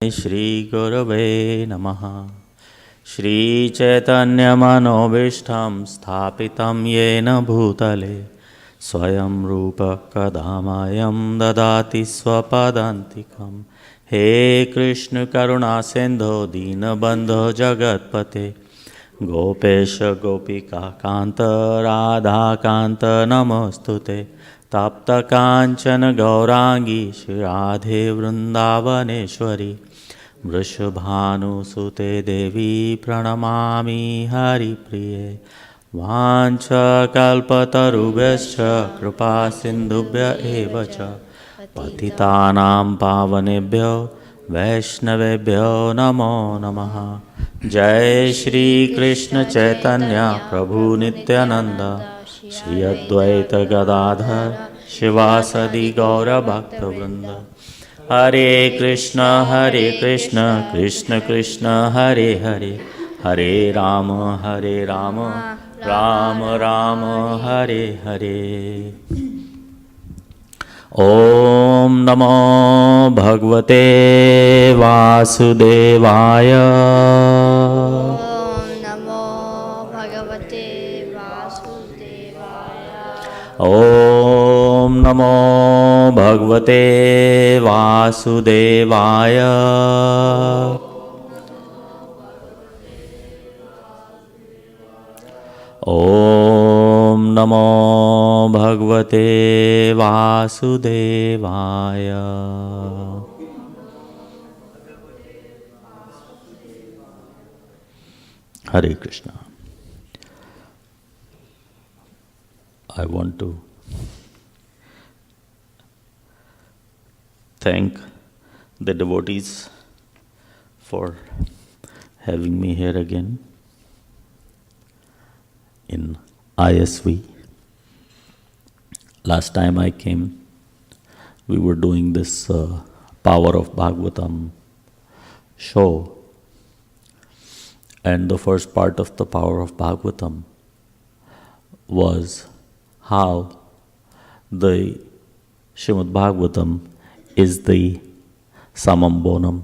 Shri Gurave Namaha. Shri Chaitanya Manobishtam Sthapitam Yena Bhutale Swayam Rupa Kadamayam Dadati Swapadantikam. He Krishna Karuna Sindho Dinabandho Jagatpate Gopesha Gopika Kanta Radha Kanta Namostute Tapta Kanchana Gaurangi Shri Radhe Vrindavaneshwari Vrishabhanu Sute Devi Pranamami Hari Priye Vancha Kalpatarubhascha Kripa Sindhubhya Evacha Patitanam Pavanebhyo Vaishnavebhyo Namo Namaha. Jai Shri Krishna Chaitanya Prabhu Nityananda Shri Advaita Gadadhar Shivasadi Gaura Bhakta Vrinda. Hare Krishna Krishna Krishna Hare Hare Hare Rama Rama Rama Hare Hare. Om Namo Bhagavate Vasudevaya. Om Namo Bhagavate Vasudevaya. Om Namo Bhagavate Vasudevaya. Om Namo Bhagavate Vasudevaya. Hare Krishna. I want to thank the devotees for having me here again in ISV. Last time I came, we were doing this Power of Bhagavatam show, and the first part of the Power of Bhagavatam was how the Srimad Bhagavatam is the summum bonum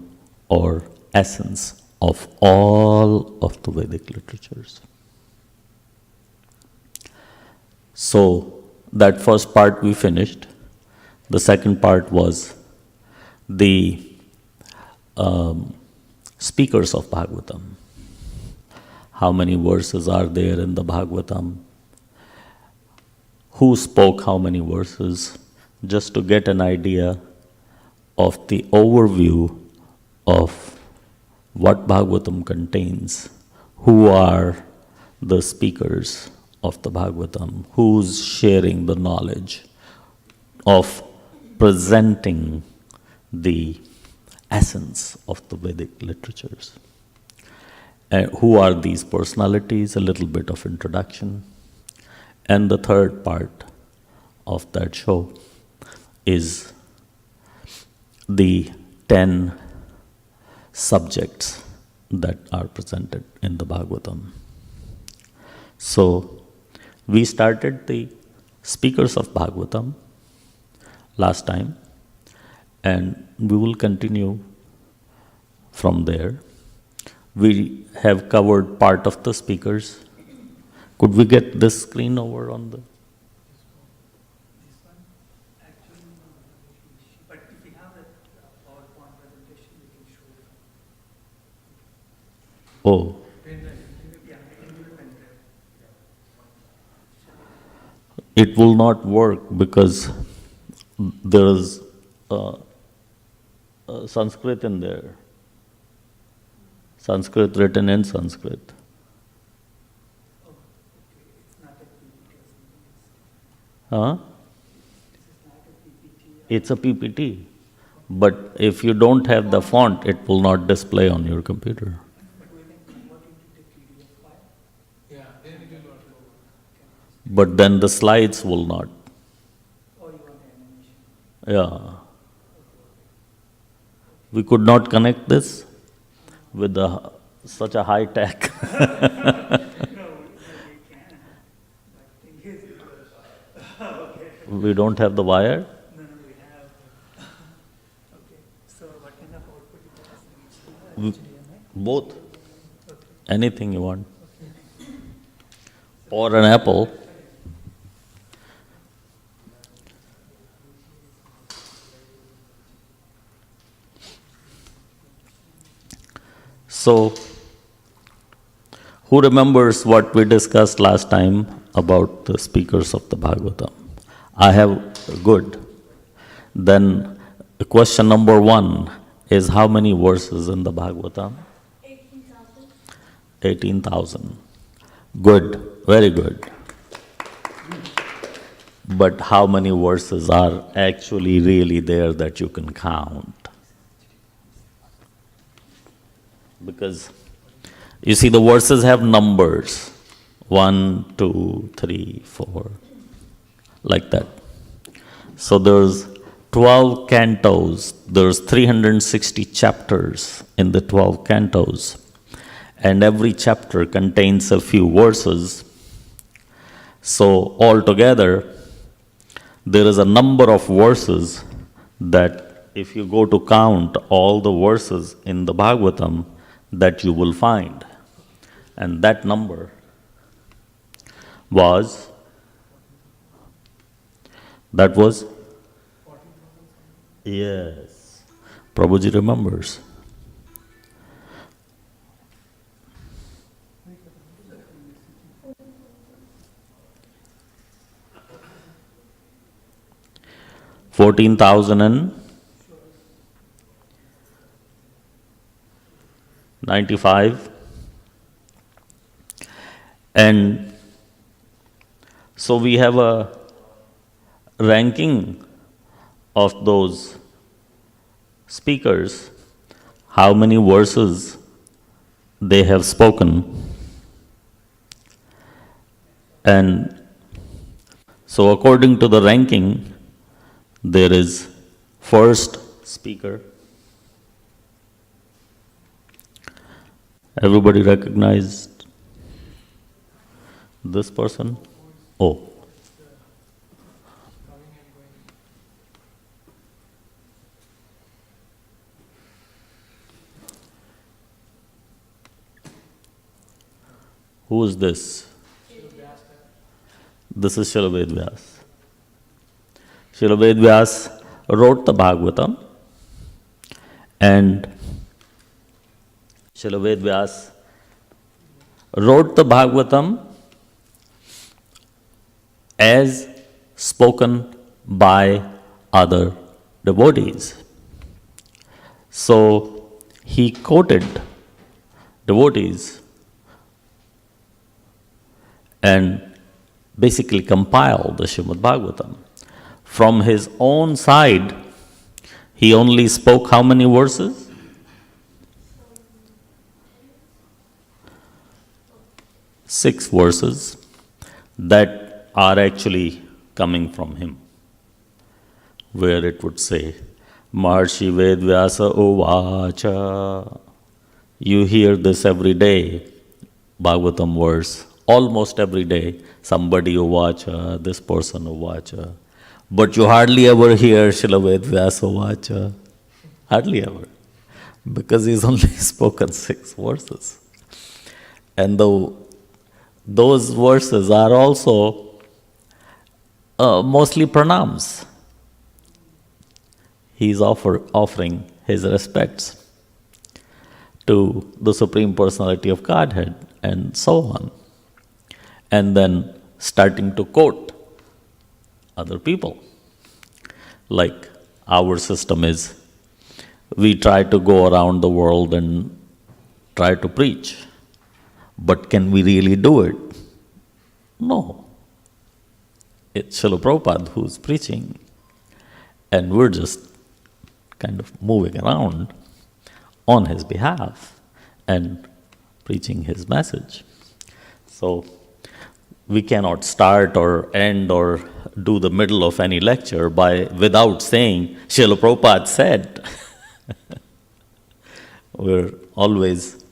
or essence of all of the Vedic literatures. So that first part we finished. The second part was the speakers of Bhagavatam. How many verses are there in the Bhagavatam? Who spoke how many verses? Just to get an idea of the overview of what Bhagavatam contains. Who are the speakers of the Bhagavatam? Who's sharing the knowledge of presenting the essence of the Vedic literatures? Who are these personalities? A little bit of introduction. And the third part of that show is the 10 subjects that are presented in the Bhagavatam. So, we started the speakers of Bhagavatam last time, and we will continue from there. We have covered part of the speakers. Could we get this screen over on the... This one, actually, but if we have a PowerPoint presentation, we can show it. Oh. It will not work because there is Sanskrit in there. Sanskrit written in Sanskrit. Huh? It's a PPT. But if you don't have the font, it will not display on your computer. But then the slides will not. Yeah. We could not connect this with such a high tech. We don't have the wire? No, we have. Okay, so what kind of output you Both. Anything you want. Or an apple. So, who remembers what we discussed last time about the speakers of the Bhagavatam? I have good. Then question number 1 is how many verses in the Bhagavatam? 18,000. 18,000. Good, very good. But how many verses are actually really there that you can count? Because you see, the verses have numbers 1, 2, 3, 4, like that. So there's 12 cantos, there's 360 chapters in the 12 cantos, and every chapter contains a few verses. So altogether, there is a number of verses that if you go to count all the verses in the Bhagavatam, that you will find. And that number was, yes, Prabhuji remembers. $14,095. And so we have a ranking of those speakers, how many verses they have spoken. And so according to the ranking, there is first speaker. Everybody recognized this person? Oh. Who is this? This is Srila Ved Vyas. Srila Ved Vyas wrote the Bhagavatam, and Srila Ved Vyas wrote the Bhagavatam as spoken by other devotees. So he quoted devotees and basically compiled the Srimad Bhagavatam. From his own side, he only spoke how many verses? 6 verses that are actually coming from him, where it would say, Maharshi Ved Vyasa Uvacha. You hear this every day, Bhagavatam verse, almost every day, somebody Uvacha, this person Uvacha. But you hardly ever hear Srila Ved Vyasa Uvacha. Hardly ever. Because he's only spoken 6 verses. And those verses are also mostly pranams. He's offering his respects to the Supreme Personality of Godhead and so on. And then starting to quote other people. Like our system is, we try to go around the world and try to preach. But can we really do it? No. It's Srila Prabhupada who's preaching, and we're just kind of moving around on his behalf and preaching his message. So we cannot start or end or do the middle of any lecture without saying, Srila Prabhupada said. We're always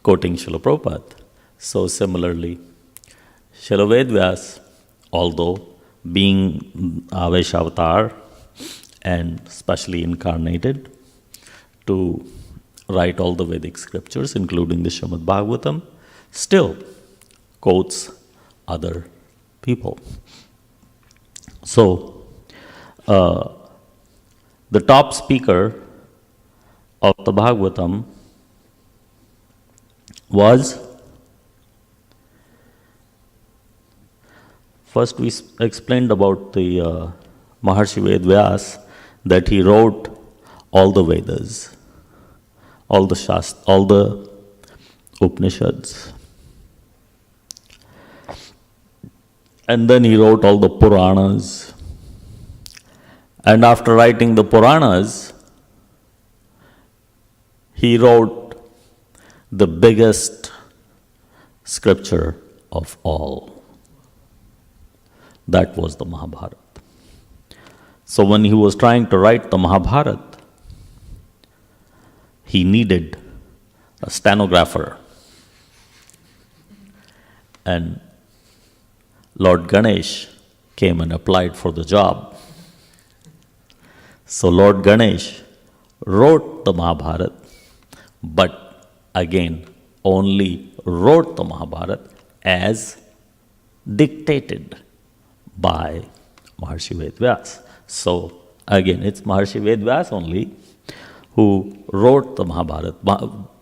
quoting Srila Prabhupada. So similarly, Srila Ved Vyas, although being a Vaishnava and specially incarnated to write all the Vedic scriptures, including the Srimad Bhagavatam, still quotes other people. So, the top speaker of the Bhagavatam was, first we explained about the Maharshi Vedvyas, that he wrote all the Vedas, all the Shastra, all the Upanishads. And then he wrote all the Puranas. And after writing the Puranas, he wrote the biggest scripture of all. That was the Mahabharata. So when he was trying to write the Mahabharata, he needed a stenographer. And Lord Ganesh came and applied for the job. So Lord Ganesh wrote the Mahabharata, but again only wrote the Mahabharata as dictated by Maharshi Vedvyas. So again, it's Maharshi Vedvyas only who wrote the Mahabharata.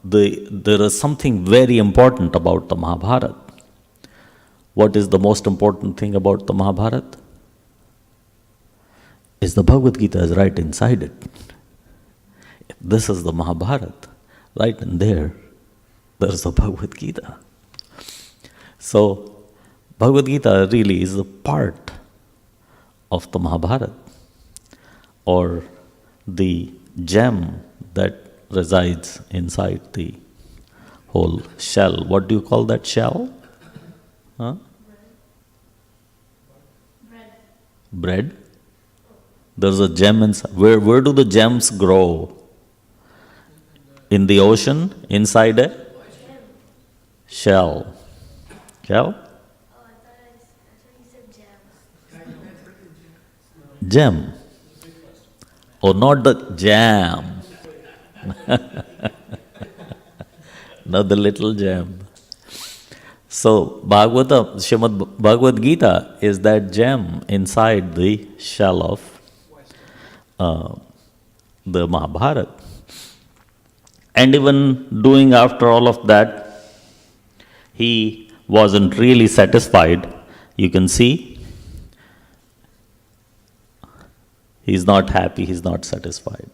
There is something very important about the Mahabharata. What is the most important thing about the Mahabharata? Is the Bhagavad Gita is right inside it. This is the Mahabharata. Right in there, there's the Bhagavad Gita. So, Bhagavad Gita really is a part of the Mahabharata, or the gem that resides inside the whole shell. What do you call that shell? Huh? Bread. There's a gem inside. Where do the gems grow? In the ocean, inside a shell. Shell? Oh, I thought you said jam. Gem. Oh, not the jam. Not the little gem. So, Srimad Bhagavad Gita is that gem inside the shell of the Mahabharata. And even doing after all of that, he wasn't really satisfied. You can see, he's not happy, he's not satisfied.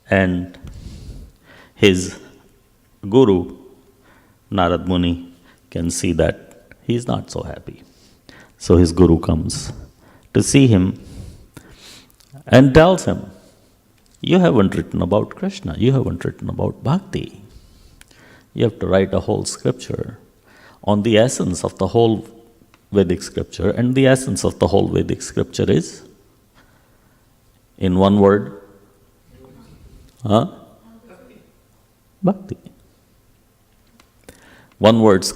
And his guru, Narad Muni, can see that he's not so happy. So his guru comes to see him and tells him, you haven't written about Krishna, you haven't written about bhakti. You have to write a whole scripture on the essence of the whole Vedic scripture, and the essence of the whole Vedic scripture is, in one word, bhakti. One word's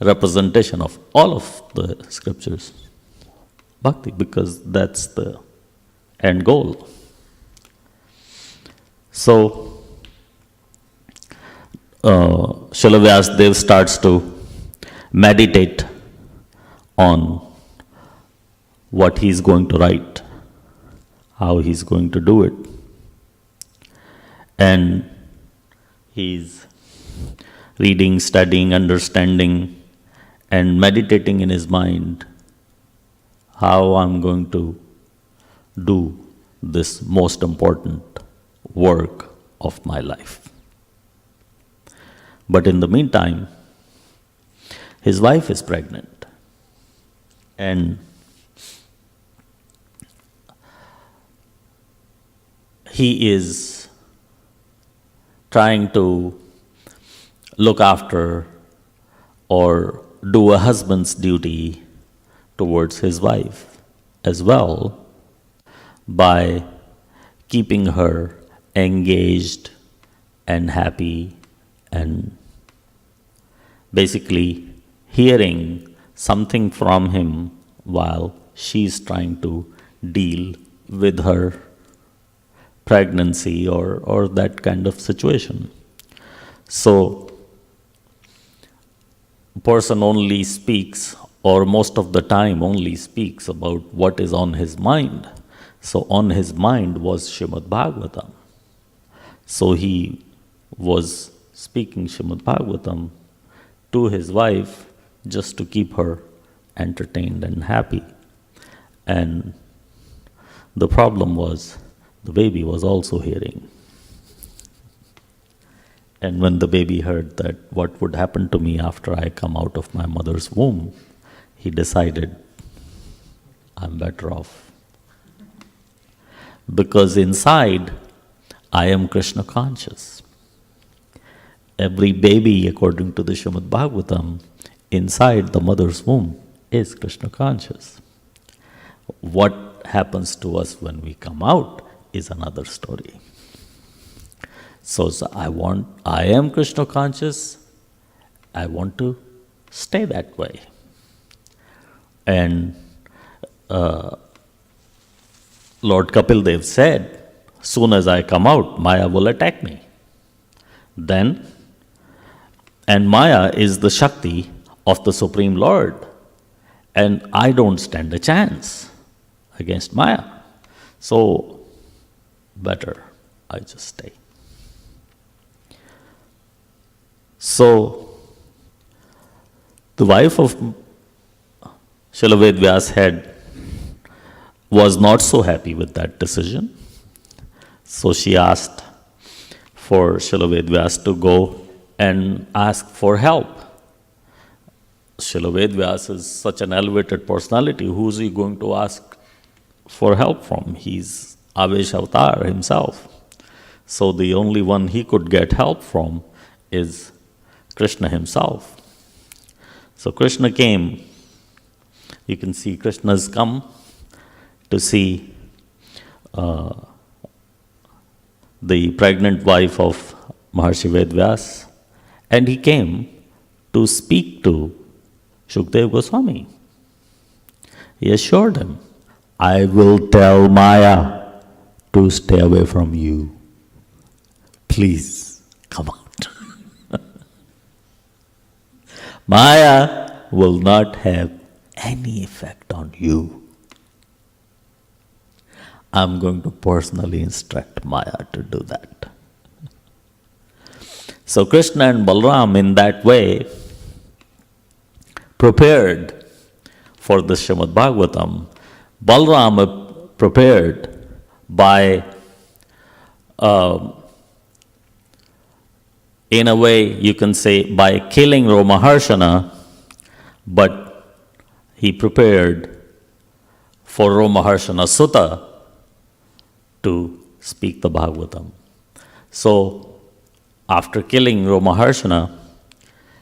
representation of all of the scriptures, bhakti, because that's the end goal. So, Srila Vyasadeva starts to meditate on what he's going to write, how he's going to do it. And he's reading, studying, understanding, and meditating in his mind how I'm going to do this most important work of my life. But in the meantime, his wife is pregnant, and he is trying to look after or do a husband's duty towards his wife as well, by keeping her engaged and happy and basically hearing something from him while she's trying to deal with her pregnancy or that kind of situation. So, a person only speaks, or most of the time only speaks about what is on his mind. So on his mind was Srimad Bhagavatam. So he was speaking Srimad Bhagavatam to his wife just to keep her entertained and happy. And the problem was the baby was also hearing. And when the baby heard that what would happen to me after I come out of my mother's womb, he decided, I'm better off. Because inside, I am Krishna conscious. Every baby, according to the Srimad Bhagavatam, inside the mother's womb is Krishna conscious. What happens to us when we come out is another story. So I am Krishna conscious, I want to stay that way. And Lord Kapil Dev said, soon as I come out, Maya will attack me. And Maya is the Shakti of the Supreme Lord. And I don't stand a chance against Maya. So, better I just stay. So, the wife of Srila Ved Vyas was not so happy with that decision. So she asked for Srila Ved Vyas to go and ask for help. Srila Ved Vyas is such an elevated personality. Who is he going to ask for help from? He's Avesh Avatar himself. So the only one he could get help from is Krishna himself. So Krishna came. You can see Krishna has come to see the pregnant wife of Maharshi Ved Vyas, and he came to speak to Shukdev Goswami. He assured him, I will tell Maya to stay away from you. Please come out. Maya will not have any effect on you. I'm going to personally instruct Maya to do that. So Krishna and Balram in that way prepared for the Srimad Bhagavatam. Balram prepared by, in a way you can say, by killing Romaharshana, but he prepared for Romaharshana Sutta to speak the Bhagavatam. So, after killing Romaharshana,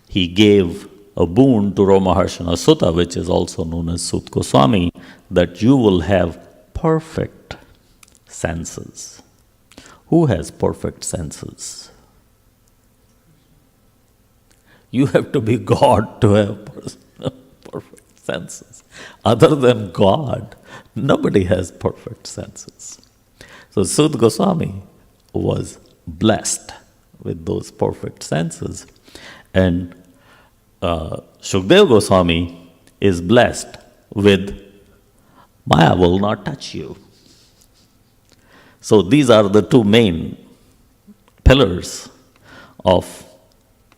he gave a boon to Romaharshana Sutta, which is also known as Sut Goswami, that you will have perfect senses. Who has perfect senses? You have to be God to have perfect senses. Other than God, nobody has perfect senses. So Sut Goswami was blessed with those perfect senses. And Shukdev Goswami is blessed with Maya will not touch you. So these are the two main pillars of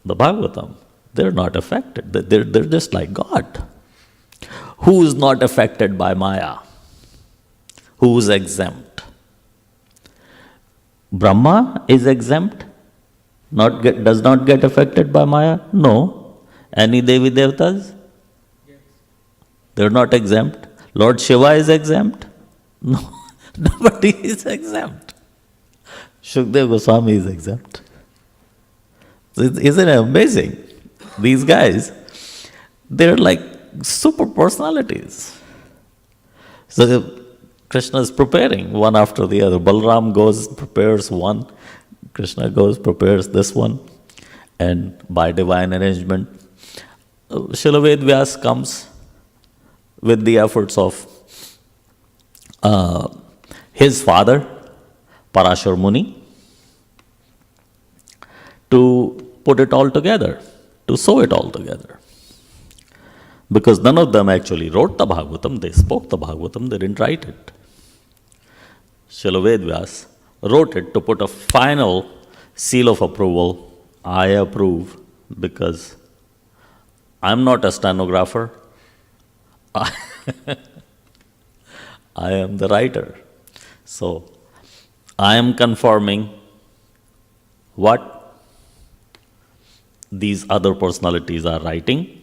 the Bhagavatam. They're not affected. They're just like God. Who is not affected by Maya? Who is exempt? Brahma is exempt, does not get affected by Maya? No. Any Devi Devtas? Yes. They're not exempt. Lord Shiva is exempt? No. Nobody is exempt. Shukdev Goswami is exempt. Isn't it amazing? These guys, they're like super personalities. So Krishna is preparing one after the other. Balram goes, prepares one. Krishna goes, prepares this one. And by divine arrangement, Srila Ved Vyas comes with the efforts of his father, Parashar Muni to put it all together, to sew it all together. Because none of them actually wrote the Bhagavatam, they spoke the Bhagavatam, they didn't write it. Srila Vedvyas wrote it to put a final seal of approval. I approve because I'm not a stenographer. I am the writer. So I am confirming what these other personalities are writing,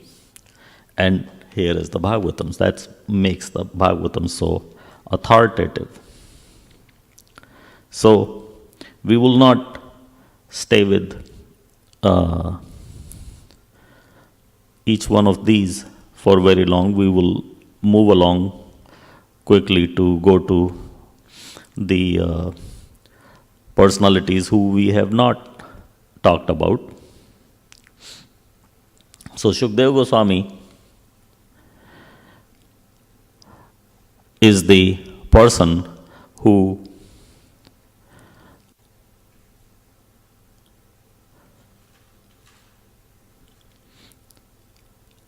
and here is the Bhagavatam. That makes the Bhagavatam so authoritative. So we will not stay with each one of these for very long. We will move along quickly to go to the personalities who we have not talked about. So Shukdev Goswami is the person who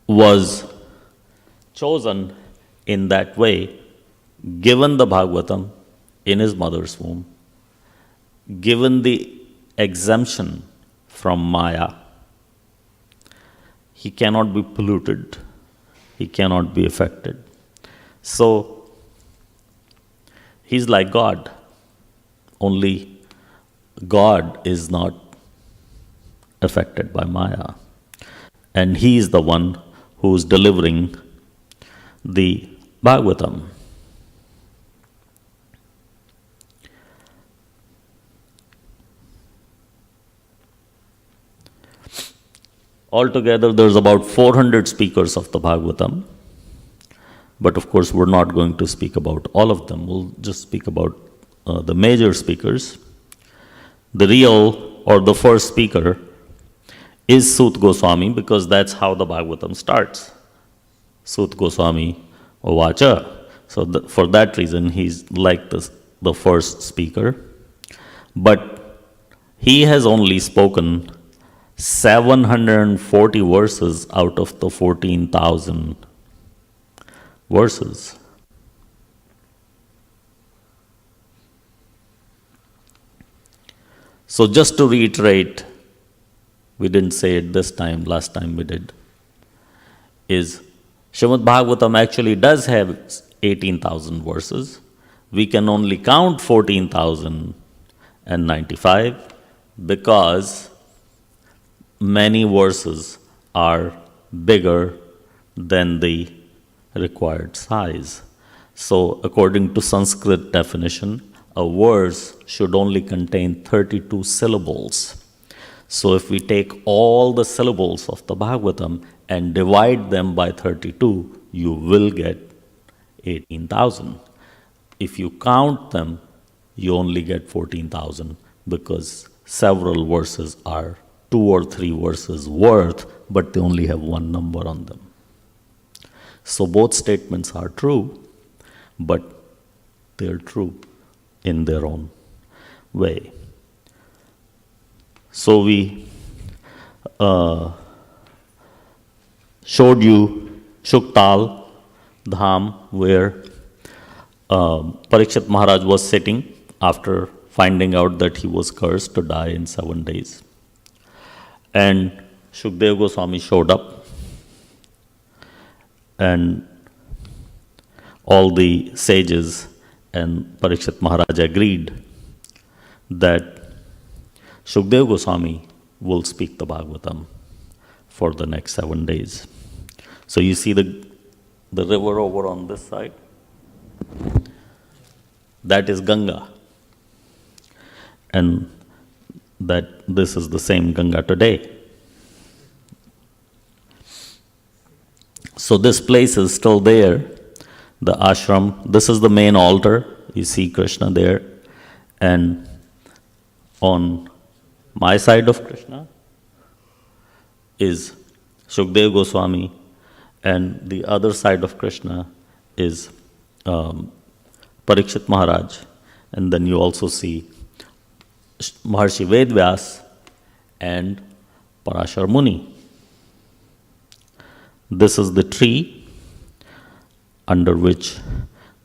was chosen in that way, given the Bhagavatam in his mother's womb, given the exemption from Maya. He cannot be polluted, he cannot be affected. So, he's like God, only God is not affected by Maya. And he is the one who's delivering the Bhagavatam. Altogether, there's about 400 speakers of the Bhagavatam. But of course, we're not going to speak about all of them. We'll just speak about the major speakers. The real or the first speaker is Sut Goswami, because that's how the Bhagavatam starts. Sut Goswami Ovacha. So for that reason, he's like the first speaker. But he has only spoken 740 verses out of the 14,000 verses. So just to reiterate, we didn't say it this time, last time we did, is Srimad Bhagavatam actually does have 18,000 verses. We can only count 14,095 because many verses are bigger than the required size. So according to Sanskrit definition, a verse should only contain 32 syllables. So if we take all the syllables of the Bhagavatam and divide them by 32, you will get 18,000. If you count them, you only get 14,000 because several verses are 2 or 3 verses worth, but they only have one number on them. So both statements are true, but they're true in their own way. So we showed you Shuktal Dham, where Parikshit Maharaj was sitting after finding out that he was cursed to die in 7 days. And Shukdev Goswami showed up, and all the sages and Parikshit Maharaj agreed that Shukdev Goswami will speak the Bhagavatam for the next 7 days. So you see the river over on this side? That is Ganga. And that this is the same Ganga today. So this place is still there, the ashram. This is the main altar. You see Krishna there. And on my side of Krishna is Shukdev Goswami, and the other side of Krishna is Parikshit Maharaj. And then you also see Maharshi Vedvyas and Parashar Muni. This is the tree under which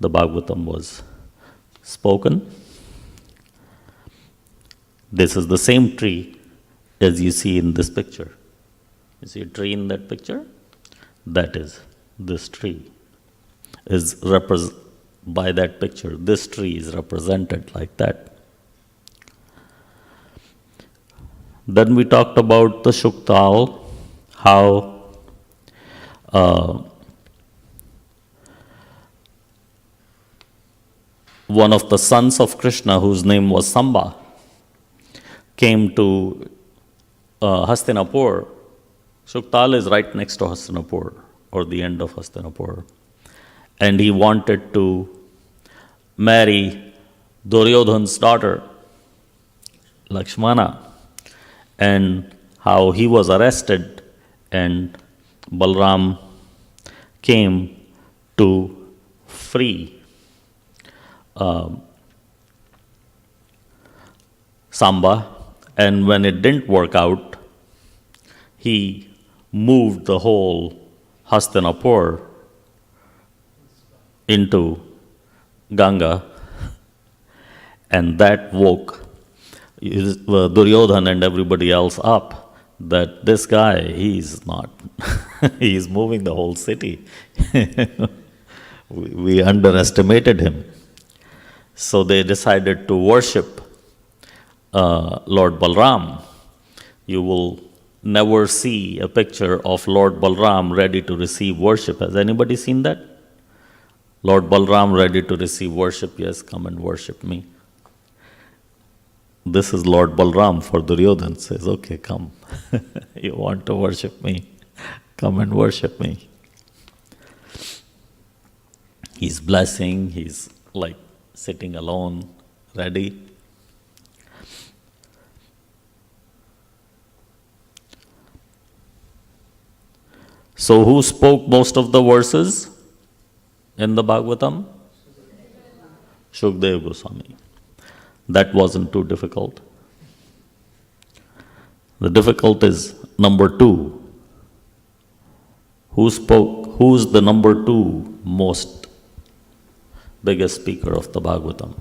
the Bhagavatam was spoken. This is the same tree as you see in this picture. You see a tree in that picture? That is this tree. By that picture, this tree is represented like that. Then we talked about the Shuktal, how one of the sons of Krishna, whose name was Samba, came to Hastinapur. Shuktal is right next to Hastinapur, or the end of Hastinapur. And he wanted to marry Duryodhan's daughter, Lakshmana, and how he was arrested and Balram came to free Samba, and when it didn't work out, he moved the whole Hastinapur into Ganga, and that woke Duryodhan and everybody else up that this guy, he's not, he's moving the whole city. We underestimated him. So they decided to worship Lord Balram. You will never see a picture of Lord Balram ready to receive worship. Has anybody seen that? Lord Balram ready to receive worship. Yes, come and worship me. This is Lord Balram for Duryodhan. Says, okay, come. You want to worship me? Come and worship me. He's blessing. He's like sitting alone, ready. So who spoke most of the verses in the Bhagavatam? Shukdev Goswami. That wasn't too difficult. The difficult is number 2. Who spoke? Who's the number 2 most biggest speaker of the Bhagavatam?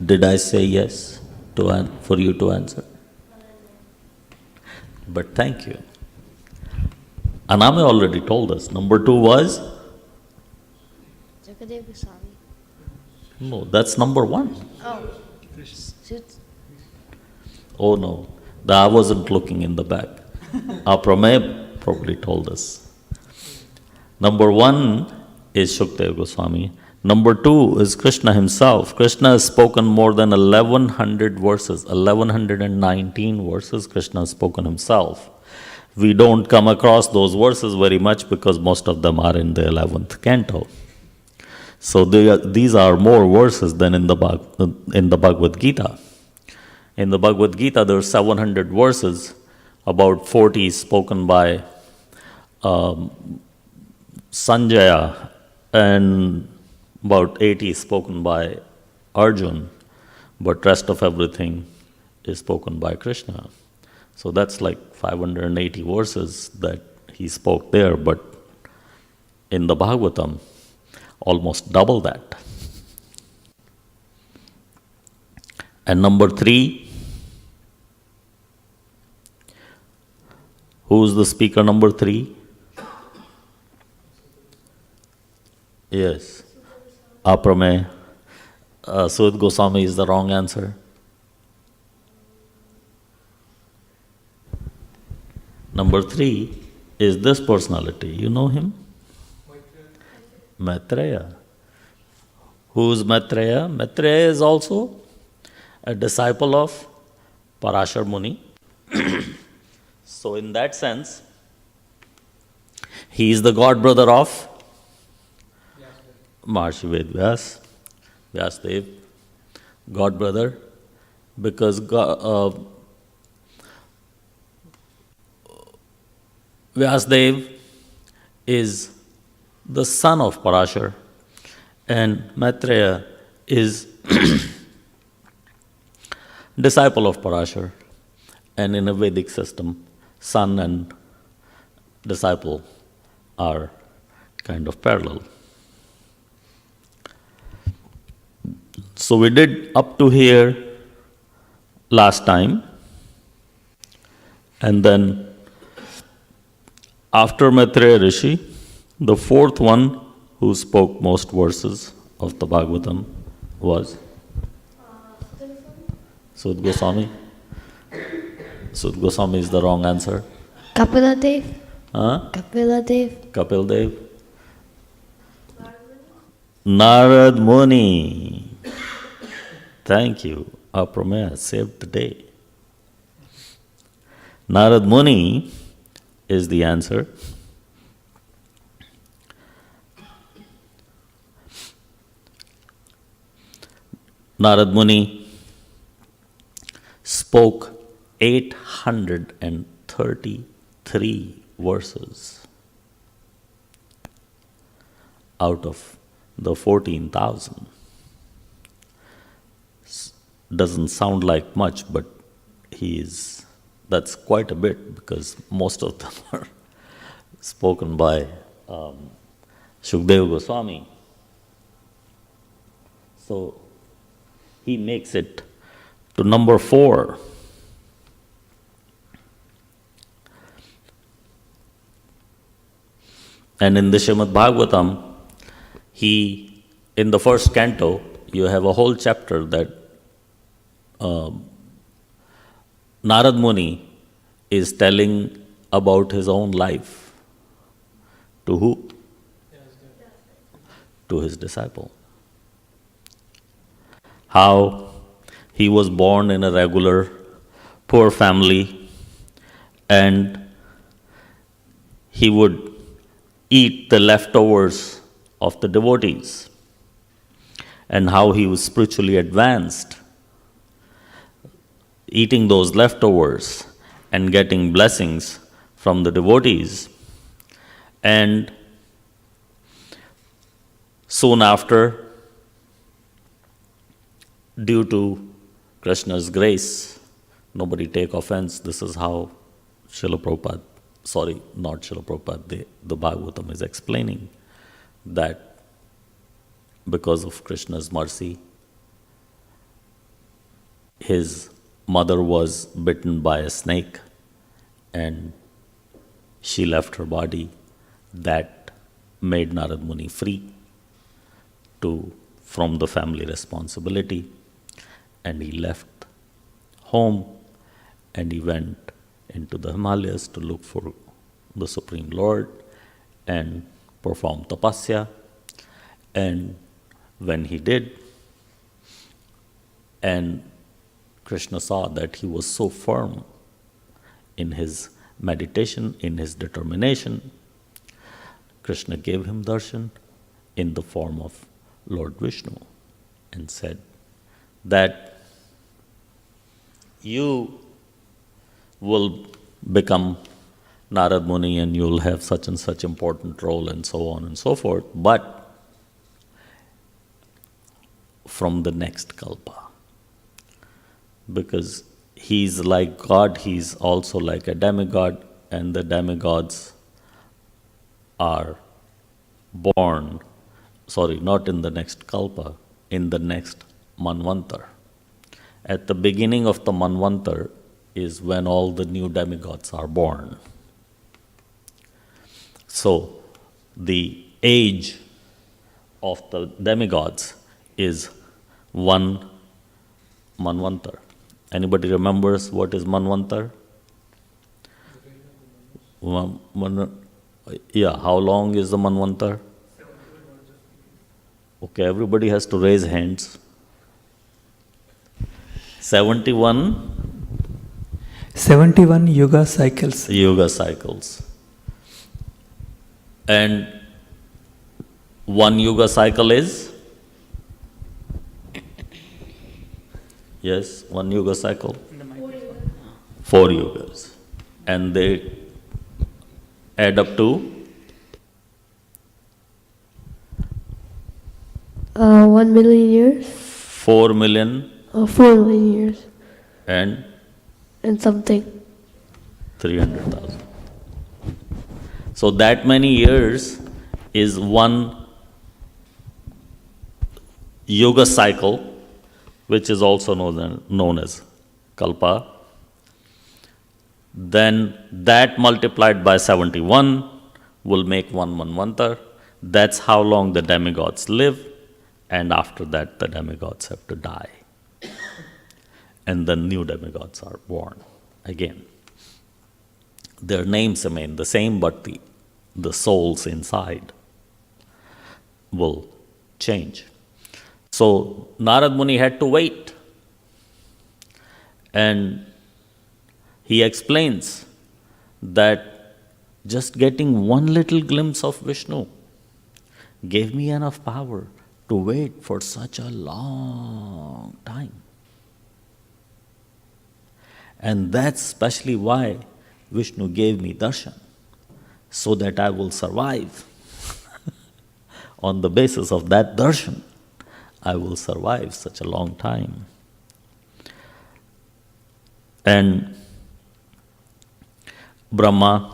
Did I say yes for you to answer? But thank you. Aname already told us. Number 2 was? Sukadev Goswami. No, that's number 1. Oh. Oh no, I wasn't looking in the back. Apramay probably told us. Number 1 is Shukdev Goswami. Number 2 is Krishna himself. Krishna has spoken more than 1100 verses, 1119 verses Krishna has spoken himself. We don't come across those verses very much because most of them are in the 11th canto. So these are more verses than in the Bhagavad Gita. In the Bhagavad Gita, there are 700 verses, about 40 spoken by Sanjaya, and about 80 spoken by Arjun, but rest of everything is spoken by Krishna. So that's like 580 verses that he spoke there, but in the Bhagavatam, almost double that. And number 3, who's the speaker number 3? Yes. Aprame. Sud Goswami is the wrong answer. Number 3 is this personality. You know him? Maitreya. Who is Maitreya? Maitreya is also a disciple of Parashar Muni. So in that sense, he is the god brother of Maharshi Vedvyas, Vyasdev, god brother, because Vyasdev is the son of Parashar, and Maitreya is disciple of Parashar, and in a Vedic system, son and disciple are kind of parallel. So we did up to here last time, and then after Maitreya Rishi, the fourth one who spoke most verses of the Bhagavatam was Sud Goswami. Sud Goswami is the wrong answer. Kapiladev. Huh? Kapiladev. Kapil Dev. Narad Muni. Thank you. Aprameya saved the day. Narad Muni is the answer. Narad Muni spoke 833 verses out of the 14,000. Doesn't sound like much, but that's quite a bit, because most of them are spoken by Shukdev Goswami. So he makes it to number 4. And in the Srimad Bhagavatam, in the first canto, you have a whole chapter that Narad Muni is telling about his own life. To who? To his disciple. How he was born in a regular poor family, and he would eat the leftovers of the devotees, and how he was spiritually advanced, eating those leftovers and getting blessings from the devotees. And soon after, due to Krishna's grace, nobody take offense, this is how Srila Prabhupada, sorry, not Srila Prabhupada, the Bhagavatam is explaining that because of Krishna's mercy, his mother was bitten by a snake and she left her body. That made Narad Muni free from the family responsibility, and he left home and he went into the Himalayas to look for the Supreme Lord and perform tapasya. And when he did, and Krishna saw that he was so firm in his meditation, in his determination, Krishna gave him darshan in the form of Lord Vishnu and said that you will become Narad Muni and you will have such and such important role and so on and so forth, but from the next kalpa. Because he's like God, he's also like a demigod, and the demigods are born, not in the next kalpa, in the next manvantar. At the beginning of the manvantar is when all the new demigods are born. So the age of the demigods is one manvantar. Anybody remembers what is manvantar? How long is the manvantar? Okay, everybody has to raise hands. 71 yoga cycles. Yoga cycles. And one yoga cycle is? Yes, one yoga cycle. 4 yogas. And they add up to 1 million years? 4 million 4 million years and and something. 300,000. So that many years is one yoga cycle, which is also known as kalpa. Then that multiplied by 71 will make one manvantar. That's how long the demigods live, and after that the demigods have to die. And then new demigods are born again. Their names remain the same, but the souls inside will change. So Narad Muni had to wait. And he explains that just getting one little glimpse of Vishnu gave me enough power to wait for such a long time. And that's especially why Vishnu gave me darshan, so that I will survive. On the basis of that darshan, I will survive such a long time. And Narad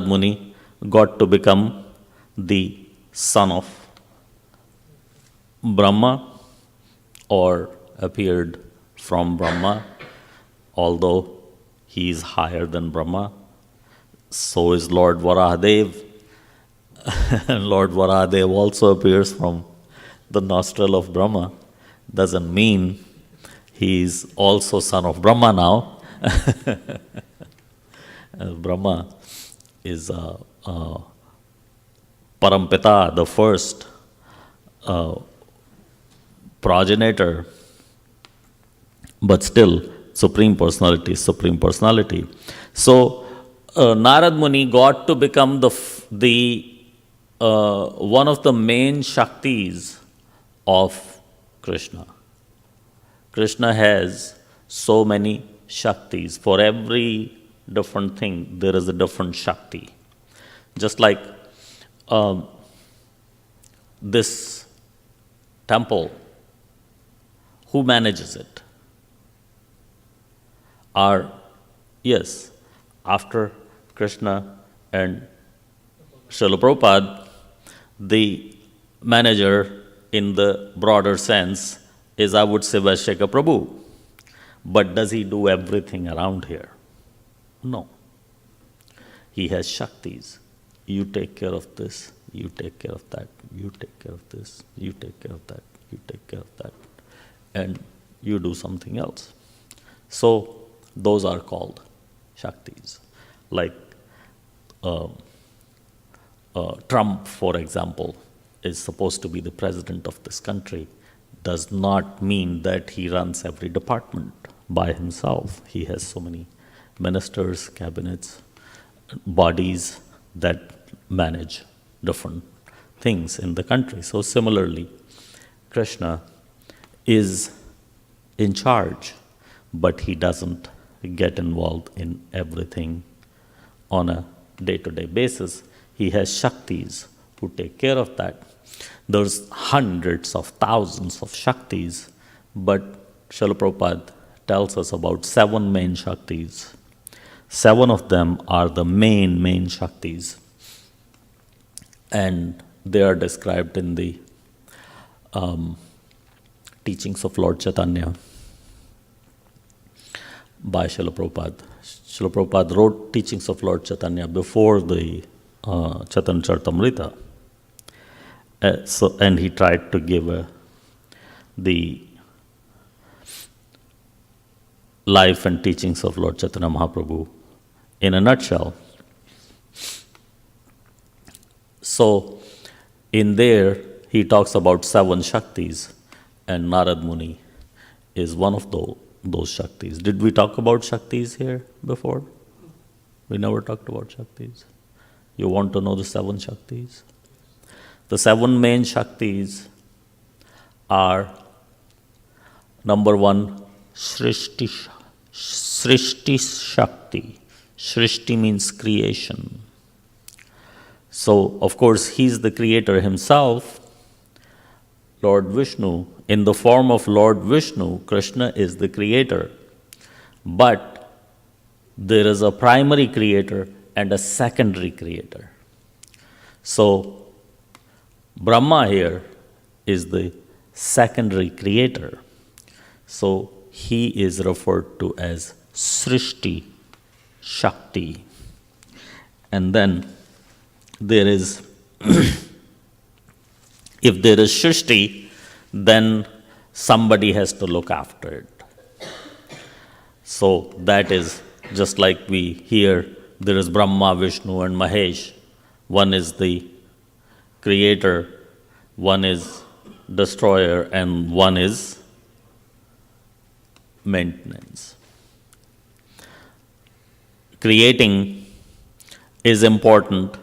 Muni got to become the son of Brahma, or appeared from Brahma, although he is higher than Brahma. So is Lord Varahadev. And Lord Varahadev also appears from the nostril of Brahma. Doesn't mean he is also son of Brahma now. Brahma is Parampita, the first progenitor, but still Supreme Personality is Supreme Personality. So Narad Muni got to become one of the main Shaktis of Krishna. Krishna has so many Shaktis. For every different thing, there is a different Shakti. Just like this temple, who manages it? Yes, after Krishna and Srila Prabhupada, the manager in the broader sense is, I would say, Akrura Prabhu. But does he do everything around here? No. He has Shaktis. You take care of this, you take care of that, you take care of this, you take care of that, you take care of that, and you do something else. So those are called Shaktis. Like Trump, for example, is supposed to be the president of this country. Does not mean that he runs every department by himself. He has so many ministers, cabinets, bodies that manage different things in the country. So similarly, Krishna is in charge, but he doesn't get involved in everything on a day-to-day basis. He has Shaktis who take care of that. There's hundreds of thousands of Shaktis, but Srila Prabhupada tells us about 7 main Shaktis. 7 of them are the main Shaktis. And they are described in the teachings of Lord Chaitanya by Srila Prabhupada. Srila Prabhupada wrote teachings of Lord Chaitanya before the Chaitanya Charitamrita. And he tried to give the life and teachings of Lord Chaitanya Mahaprabhu in a nutshell. So in there, he talks about 7 Shaktis, and Narad Muni is one of those Shaktis. Did we talk about Shaktis here before? We never talked about Shaktis. You want to know the 7 Shaktis? The 7 main Shaktis are, number 1, Srishti Shakti. Srishti means creation. So, of course, he's the creator himself, Lord Vishnu, in the form of Lord Vishnu, Krishna is the creator. But there is a primary creator and a secondary creator. So, Brahma here is the secondary creator. So, he is referred to as Srishti Shakti. And then there is, if there is Srishti, then somebody has to look after it. So that is just like we hear there is Brahma, Vishnu, and Mahesh. One is the creator, one is destroyer, and one is maintenance. Creating is important,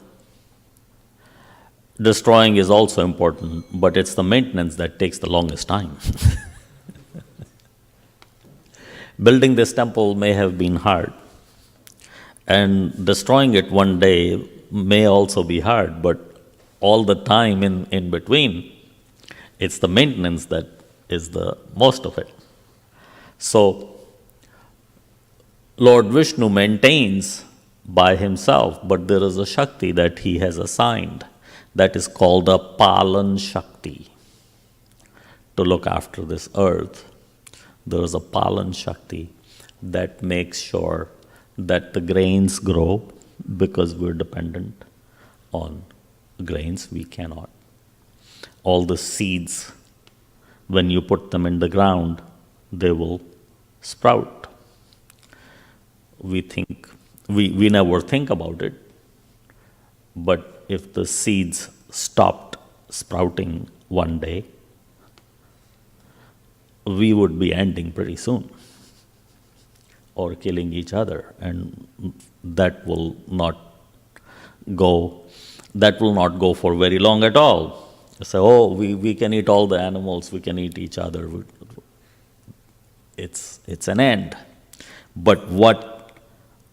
destroying is also important, but it's the maintenance that takes the longest time. Building this temple may have been hard, and destroying it one day may also be hard, but all the time in between, it's the maintenance that is the most of it. So, Lord Vishnu maintains by himself, but there is a Shakti that he has assigned that is called a Palan Shakti to look after this earth. There is a Palan Shakti that makes sure that the grains grow, because we're dependent on grains, we cannot. All the seeds, when you put them in the ground, they will sprout. We never think about it, but if the seeds stopped sprouting one day, we would be ending pretty soon, or killing each other, and that will not go for very long at all. Say, oh, we can eat all the animals, we can eat each other. It's an end. But what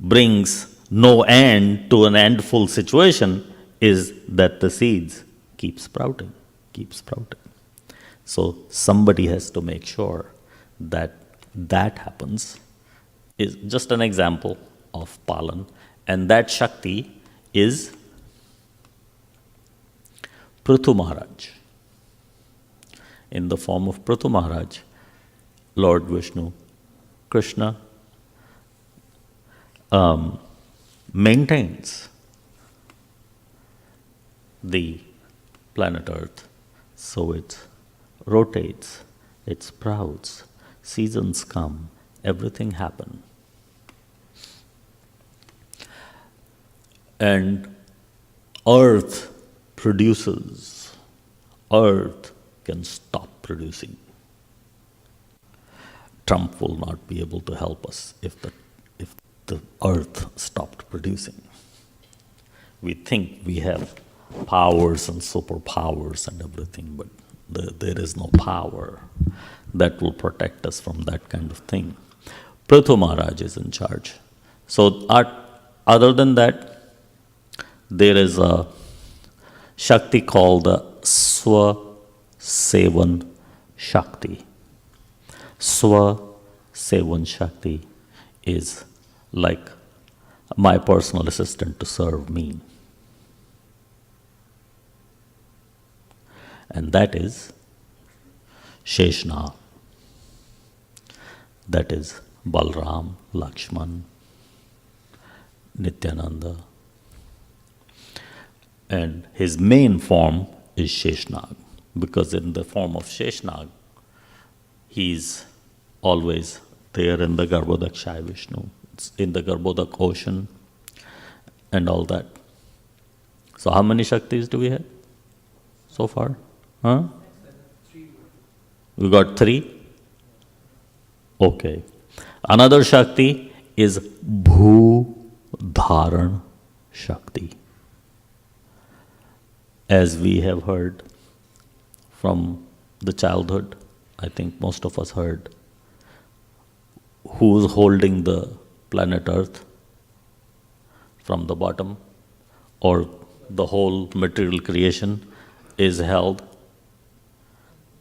brings no end to an endful situation is that the seeds keep sprouting. So somebody has to make sure that that happens. Is just an example of Palan. And that Shakti is Prithu Maharaj. In the form of Prithu Maharaj, Lord Vishnu, Krishna, maintains the planet Earth. So it rotates, it sprouts, seasons come, everything happens. And earth produces. Earth can stop producing. Trump will not be able to help us if the earth stopped producing. We think we have powers and superpowers and everything, but there is no power that will protect us from that kind of thing. Prithu Maharaj is in charge. So other than that, there is a Shakti called the Swa-Sevan Shakti. Swa-Sevan Shakti is like my personal assistant to serve me. And that is Sheshnag. That is Balram, Lakshman, Nityananda. And his main form is Sheshnag, because in the form of Sheshnag, he's always there in the Garbhodak Vishnu, it's in the Garbhodak ocean and all that. So how many Shaktis do we have so far? Huh? We got 3? Okay. Another Shakti is Bhu-Dharan Shakti. As we have heard from the childhood, I think most of us heard, who's holding the planet Earth from the bottom, or the whole material creation is held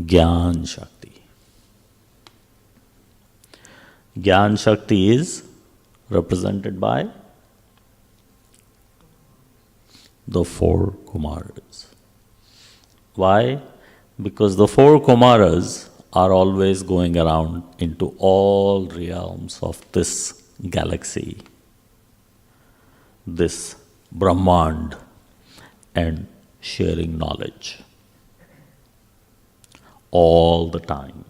Gyan Shakti. Gyan Shakti is represented by the four Kumaras. Why? Because the four Kumaras are always going around into all realms of this galaxy, this Brahmand, and sharing knowledge all the time.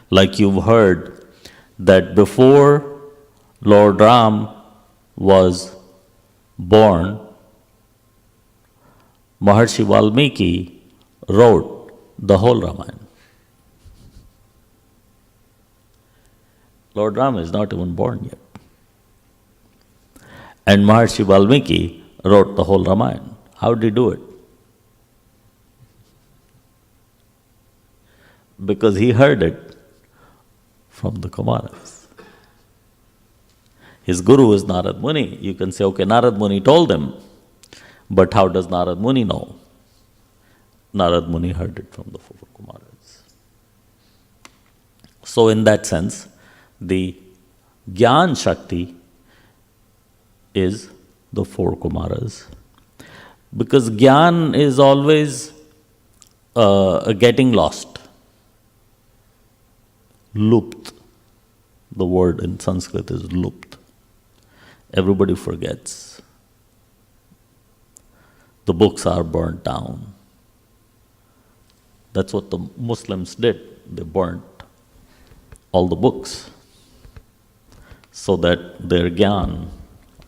Like you've heard that before Lord Ram was born, Maharshi Valmiki wrote the whole Ramayana. Lord Ram is not even born yet. And Maharshi Valmiki wrote the whole Ramayana. How did he do it? Because he heard it from the Kumaras. His guru is Narad Muni. You can say, okay, Narad Muni told him. But how does Narad Muni know? Narad Muni heard it from the four Kumaras. So in that sense, the Gyan Shakti is the four Kumaras. Because Gyan is always getting lost. Lupt. The word in Sanskrit is lupt. Everybody forgets. The books are burnt down. That's what the Muslims did. They burnt all the books so that their Gyan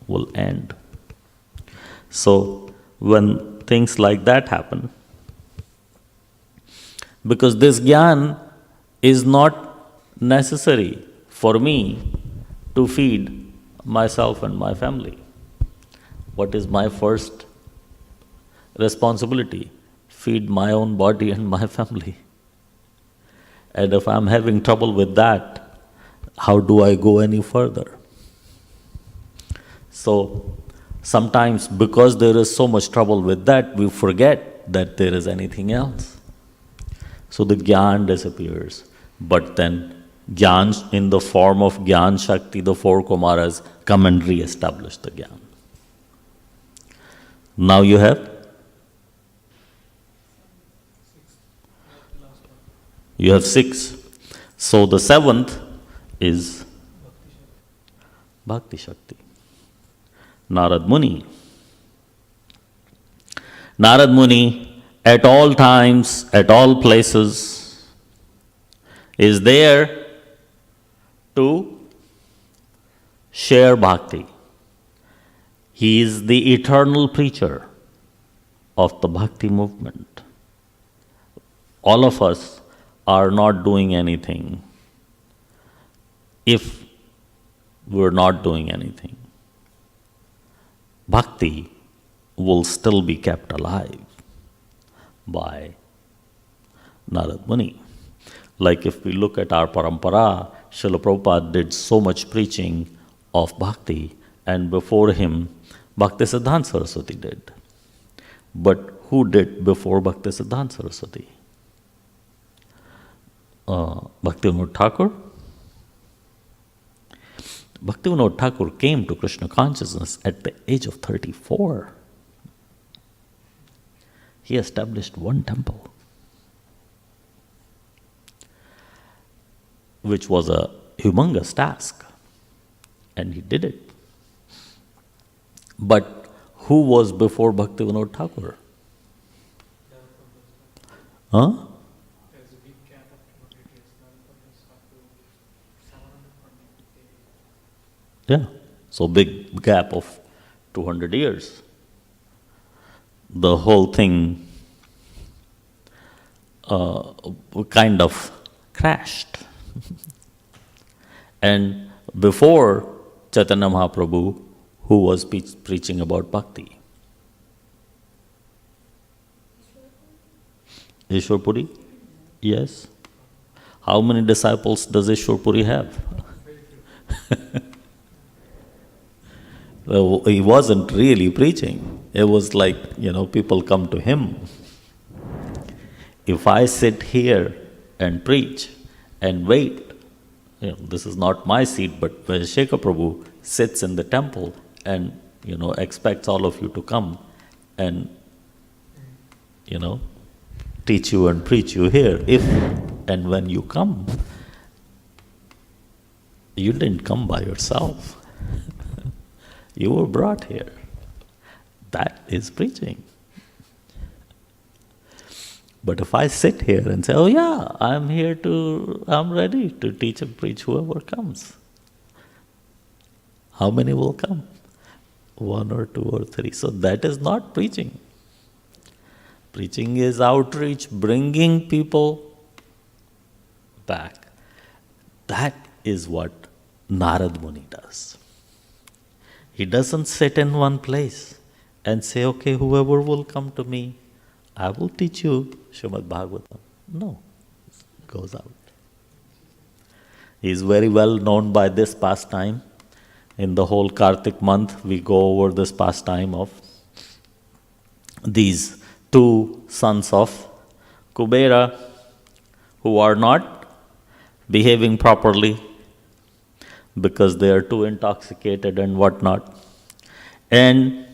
will end. So when things like that happen, because this Gyan is not necessary for me to feed myself and my family. What is my first responsibility? Feed my own body and my family. And if I'm having trouble with that, how do I go any further? So sometimes because there is so much trouble with that, we forget that there is anything else. So the Gyan disappears. But then Gyan, in the form of Gyan Shakti, the four Kumaras come and re-establish the Gyan. Now you have? You have 6. So the 7th is Bhakti Shakti. Narad Muni. Narad Muni, at all times, at all places, is there to share bhakti. He is the eternal preacher of the bhakti movement. All of us are not doing anything if we're not doing anything. Bhakti will still be kept alive by Narad Muni. Like if we look at our parampara, Srila Prabhupada did so much preaching of bhakti, and before him, Bhaktisiddhanta Saraswati did. But who did before Bhaktisiddhanta Saraswati? Bhaktivinoda Thakur. Bhaktivinoda Thakur came to Krishna consciousness at the age of 34. He established one temple, which was a humongous task, and he did it. But who was before Bhaktivinoda Thakur? Huh? Yeah, so big gap of 200 years. The whole thing kind of crashed. And before Chaitanya Mahaprabhu, who was preaching about bhakti? Ishwar Puri? Yes. How many disciples does Ishwar Puri have? He wasn't really preaching. It was like, people come to him. if I sit here and preach and wait, this is not my seat, but Vaisheka Prabhu sits in the temple and, expects all of you to come and, teach you and preach you here. If and when you come, you didn't come by yourself. You were brought here. That is preaching. But if I sit here and say, oh yeah, I'm ready to teach and preach whoever comes. How many will come? 1 or 2 or 3. So that is not preaching. Preaching is outreach, bringing people back. That is what Narad Muni does. He doesn't sit in one place and say, okay, whoever will come to me, I will teach you Srimad Bhagavatam. No, he goes out. He is very well known by this pastime. In the whole Kartik month, we go over this pastime of these 2 sons of Kubera who are not behaving properly because they are too intoxicated and whatnot. And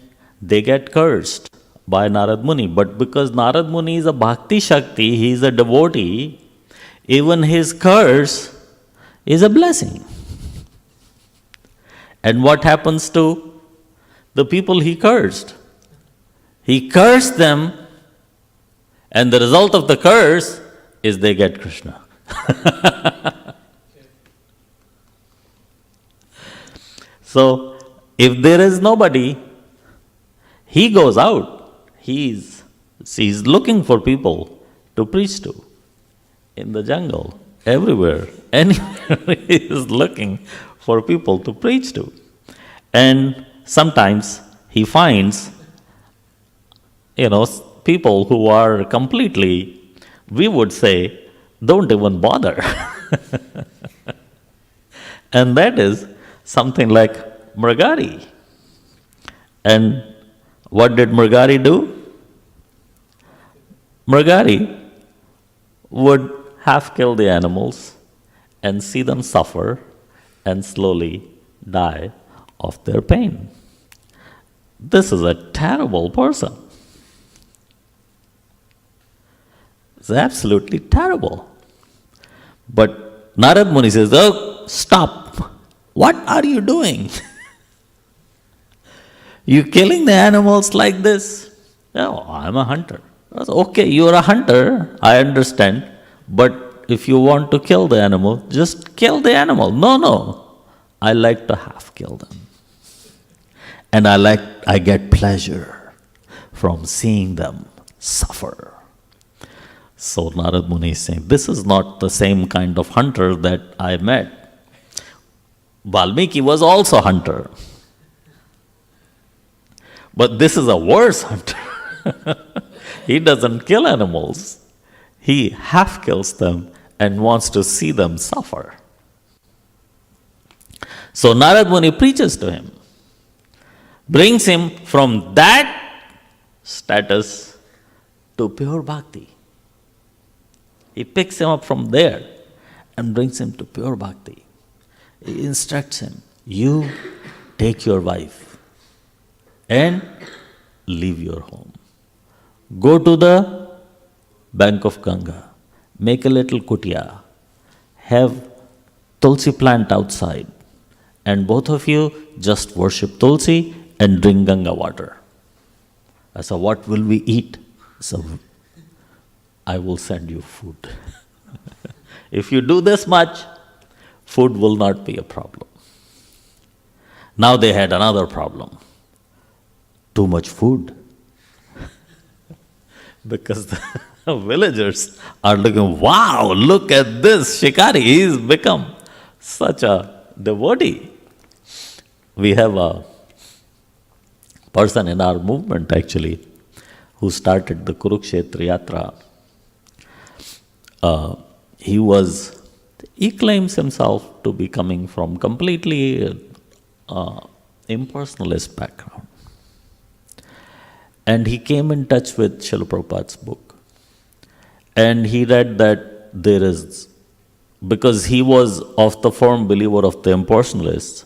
they get cursed by Narad Muni. But because Narad Muni is a Bhakti Shakti, he is a devotee, even his curse is a blessing. And what happens to the people he cursed? He cursed them, and the result of the curse is they get Krishna. So, if there is nobody, he goes out. He's looking for people to preach to. In the jungle, everywhere, anywhere, he is looking for people to preach to. And sometimes he finds, people who are completely, we would say, don't even bother. And that is something like Mragari. And what did Mragari do? Mragari would half kill the animals and see them suffer and slowly die of their pain. This is a terrible person. It's absolutely terrible. But Narad Muni says, oh, stop. What are you doing? You killing the animals like this? No, I'm a hunter. Okay, you're a hunter, I understand. But if you want to kill the animal, just kill the animal. No. I like to half kill them. And I get pleasure from seeing them suffer. So Narad Muni is saying, this is not the same kind of hunter that I met. Valmiki was also a hunter. But this is a worse hunter. He doesn't kill animals. He half kills them and wants to see them suffer. So Narad Muni preaches to him, brings him from that status to pure bhakti. He picks him up from there and brings him to pure bhakti. He instructs him, you take your wife and leave your home. Go to the bank of Ganga, make a little kutia, have tulsi plant outside, and both of you just worship tulsi and drink Ganga water. I said, what will we eat? So I will send you food. If you do this much, food will not be a problem. Now they had another problem. Too much food. Because the villagers are looking, wow, look at this shikari, he's become such a devotee. We have a person in our movement actually who started the Kurukshetra Yatra. He claims himself to be coming from completely impersonalist background. And he came in touch with Srila Prabhupada's book. And he read that there is, because he was of the firm believer of the impersonalists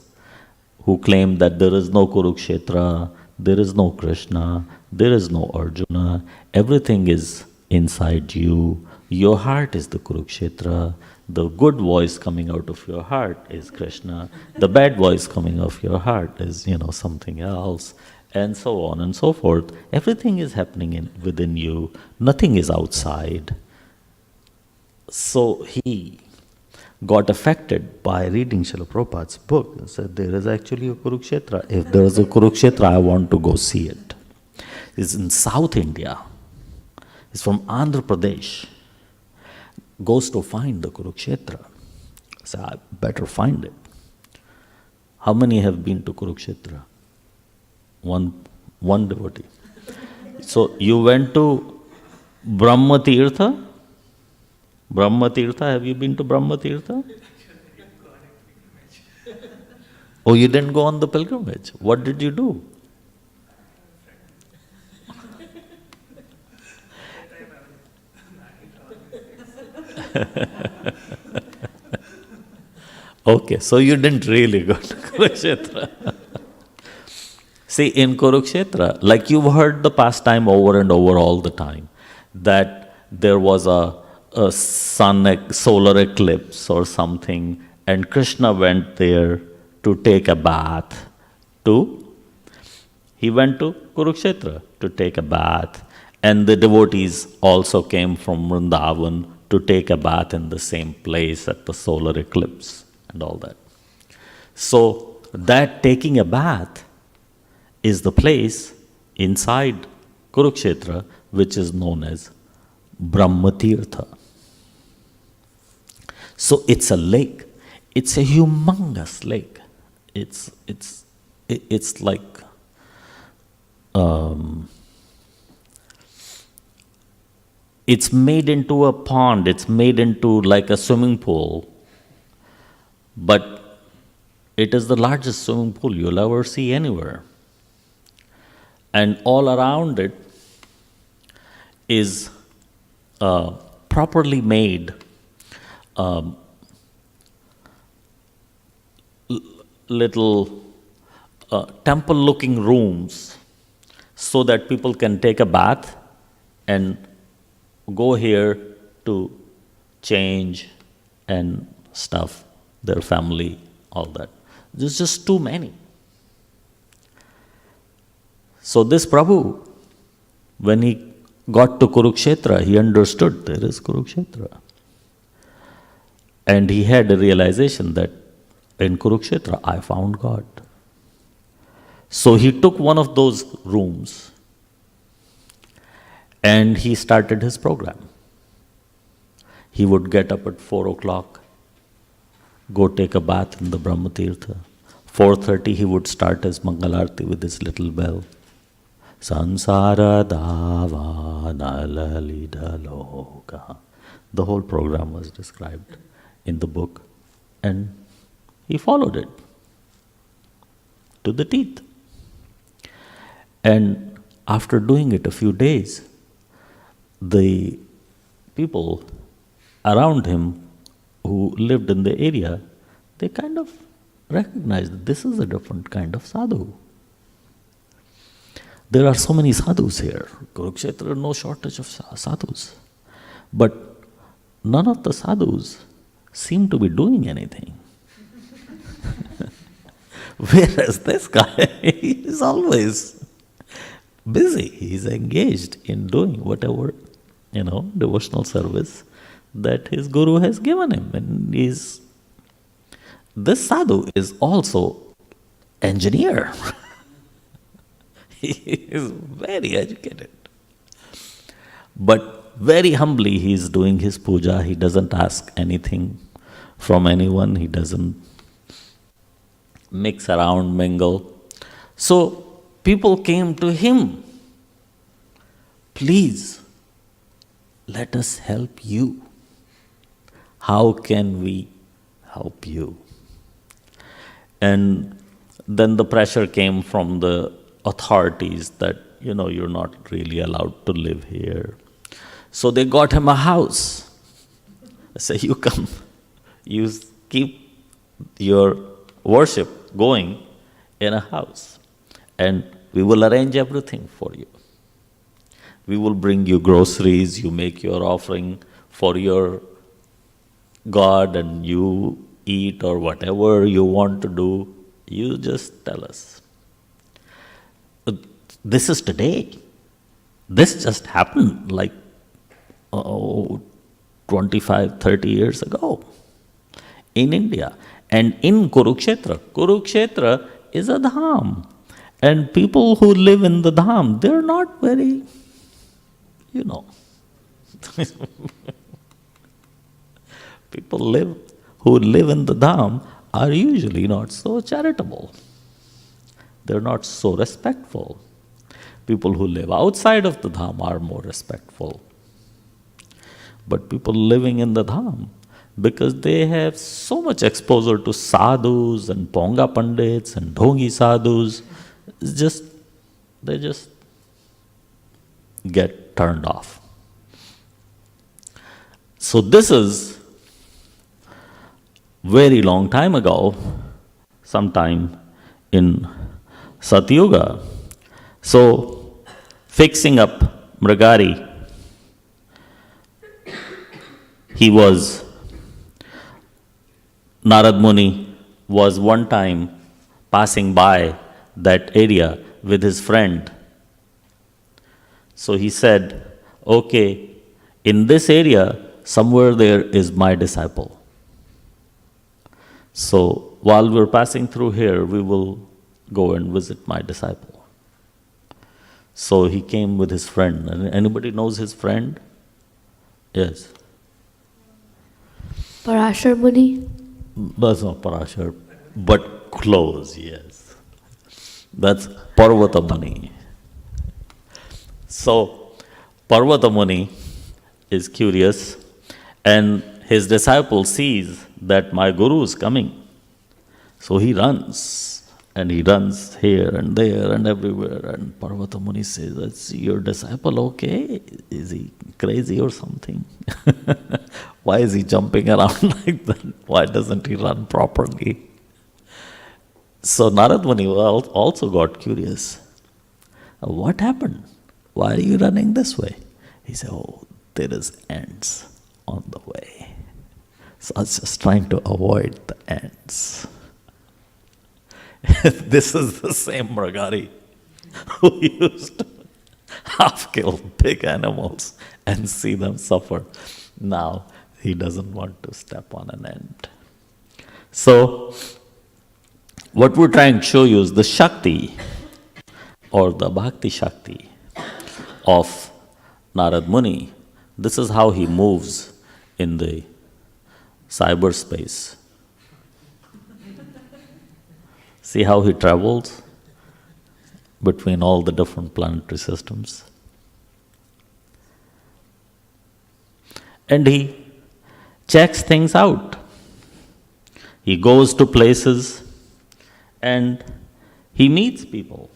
who claimed that there is no Kurukshetra, there is no Krishna, there is no Arjuna, everything is inside you. Your heart is the Kurukshetra. The good voice coming out of your heart is Krishna. The bad voice coming out of your heart is, something else. And so on and so forth. Everything is happening within you. Nothing is outside. So he got affected by reading Srila Prabhupada's book and said, there is actually a Kurukshetra. If there is a Kurukshetra, I want to go see it. It's in South India. It's from Andhra Pradesh. Goes to find the Kurukshetra. So I better find it. How many have been to Kurukshetra? One devotee. So you went to Brahma Tirtha? Brahma Tirtha, have you been to Brahma Tirtha? Oh, you didn't go on the pilgrimage. What did you do? Okay, so you didn't really go to Kurukshetra. See, in Kurukshetra, like you've heard the pastime over and over all the time, that there was a solar eclipse or something, and Krishna went there to take a bath. He went to Kurukshetra to take a bath, and the devotees also came from Vrindavan to take a bath in the same place at the solar eclipse and all that. So that taking a bath is the place inside Kurukshetra which is known as Brahmatirtha. So it's a lake. It's a humongous lake. It's like it's made into a pond. It's made into like a swimming pool. But it is the largest swimming pool you'll ever see anywhere. And all around it is properly made little temple-looking rooms so that people can take a bath and go here to change and stuff, their family, all that. There's just too many. So this Prabhu, when he got to Kurukshetra, he understood there is Kurukshetra. And he had a realization that in Kurukshetra, I found God. So he took one of those rooms and he started his program. He would get up at 4 o'clock, go take a bath in the Brahmatirtha. 4:30 he would start his Mangalarti with his little bell. Sansara dava nalalida loka. The whole program was described in the book, and he followed it to the teeth. And after doing it a few days, the people around him who lived in the area, they kind of recognized that this is a different kind of sadhu. There are so many sadhus here. Kurukshetra, no shortage of sadhus. But none of the sadhus seem to be doing anything. Whereas this guy, he is always busy. He is engaged in doing whatever, devotional service that his guru has given him. And this sadhu is also engineer. He is very educated. But very humbly he is doing his puja. He doesn't ask anything from anyone. He doesn't mix around, mingle. So people came to him. Please, let us help you. How can we help you? And then the pressure came from the authorities that, you're not really allowed to live here. So they got him a house. I say, you come, you keep your worship going in a house, and we will arrange everything for you. We will bring you groceries, you make your offering for your God, and you eat or whatever you want to do, you just tell us. This is today. This just happened like 25, 30 years ago in India. And in Kurukshetra, Kurukshetra is a dham. And people who live in the dham, they're not very, people who live in the dham are usually not so charitable. They're not so respectful. People who live outside of the dham are more respectful. But people living in the dham, because they have so much exposure to sadhus and ponga pandits and dhongi sadhus, they just get turned off. So this is very long time ago, sometime in Satyuga. So, fixing up Mrigari, Narad Muni was one time passing by that area with his friend. So he said, okay, in this area, somewhere there is my disciple. So while we're passing through here, we will go and visit my disciple. So he came with his friend. Anybody knows his friend? Yes. Parashar Muni? That's not Parashar, but close, yes. That's Parvata Muni. So, Parvata Muni is curious, and his disciple sees that my guru is coming. So he runs, and he runs here and there and everywhere. And Parvata Muni says, is your disciple okay? Is he crazy or something? Why is he jumping around like that? Why doesn't he run properly? So Narad Muni also got curious. What happened? Why are you running this way? He said, oh, there is ants on the way. So I was just trying to avoid the ants. This is the same Mrigari who used to half kill big animals and see them suffer. Now he doesn't want to step on an ant. So what we're trying to show you is the Shakti or the Bhakti Shakti of Narad Muni. This is how he moves in the cyberspace. See how he travels between all the different planetary systems. And he checks things out. He goes to places and he meets people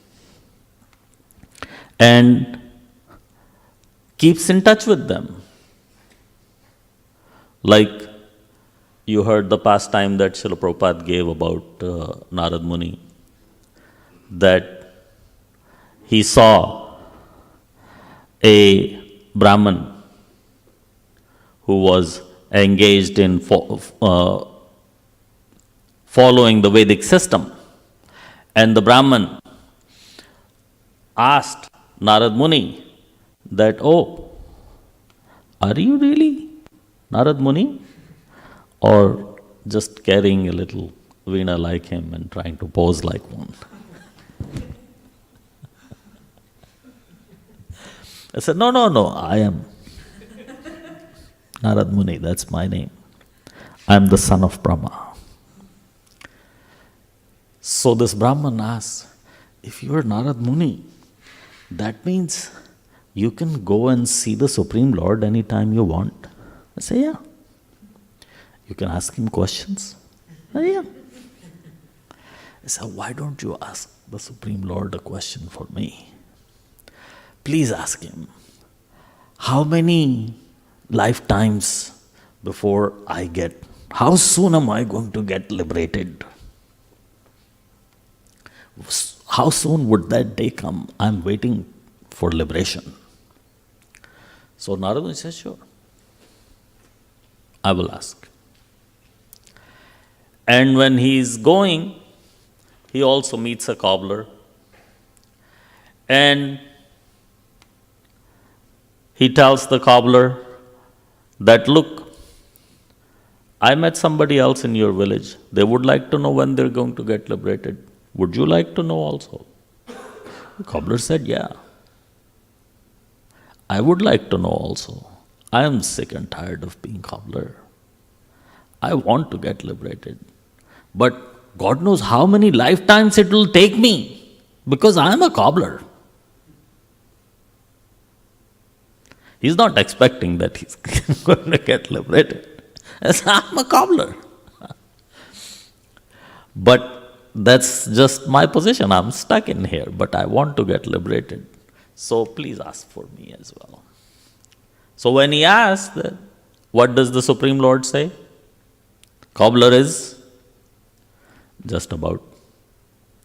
and keeps in touch with them. Like you heard the pastime that Srila Prabhupada gave about Narad Muni, that he saw a Brahman who was engaged in following the Vedic system. And the Brahman asked Narad Muni that, oh, are you really Narad Muni? Or just carrying a little veena like him and trying to pose like one? I said, no, I am Narad Muni, that's my name. I am the son of Brahma. So this Brahman asks, if you are Narad Muni, that means you can go and see the Supreme Lord anytime you want. I say, yeah. You can ask him questions. I say, yeah. I said, why don't you ask the Supreme Lord a question for me? Please ask him, how many lifetimes before how soon am I going to get liberated? How soon would that day come? I'm waiting for liberation. So Narada Muni says, sure, I will ask. And when he's going, he also meets a cobbler. And he tells the cobbler that, look, I met somebody else in your village. They would like to know when they're going to get liberated. Would you like to know also? The cobbler said, yeah. I would like to know also. I am sick and tired of being cobbler. I want to get liberated. But God knows how many lifetimes it will take me because I am a cobbler. He's not expecting that he's going to get liberated. I'm a cobbler. But that's just my position. I'm stuck in here, but I want to get liberated. So please ask for me as well. So when he asked, what does the Supreme Lord say? Cobbler is just about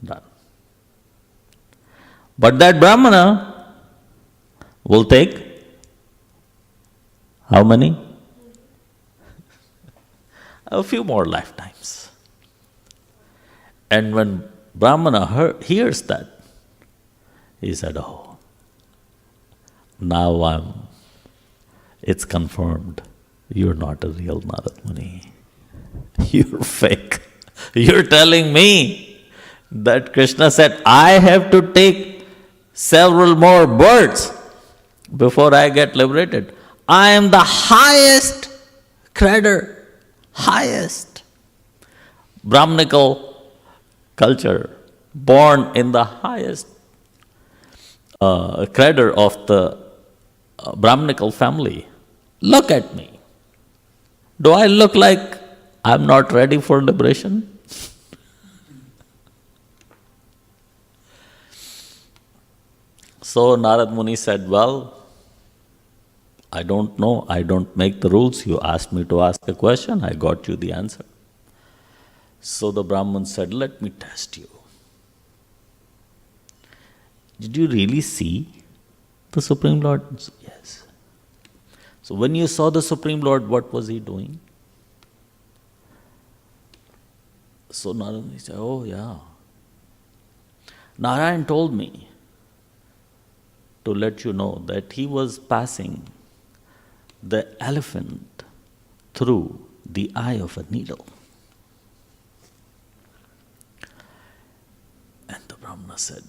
done. But that Brahmana will take how many? A few more lifetimes. And when Brahmana hears that, he said, oh, now it's confirmed. You're not a real Narad Muni. You're fake. You're telling me that Krishna said, I have to take several more births before I get liberated. I am the highest creditor, highest Brahmanical culture, born in the highest creditor of the Brahmanical family. Look at me. Do I look like I'm not ready for liberation? So Narad Muni said, well, I don't know, I don't make the rules. You asked me to ask a question, I got you the answer. So the Brahman said, let me test you. Did you really see the Supreme Lord? Yes. So when you saw the Supreme Lord, what was he doing? So Narada said, oh yeah. Narayan told me to let you know that he was passing the elephant through the eye of a needle. And the Brahmana said,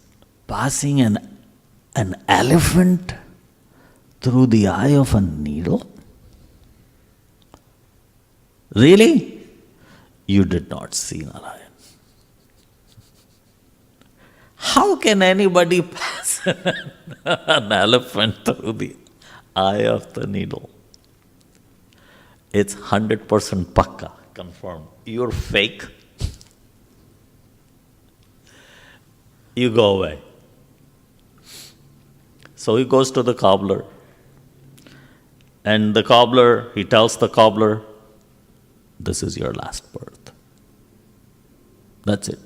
passing an elephant through the eye of a needle? Really? You did not see Narayan. How can anybody pass an elephant through the eye of the needle? It's 100% pakka, confirmed. You're fake. You go away. So he goes to the cobbler. And the cobbler, he tells the cobbler, this is your last birth. That's it.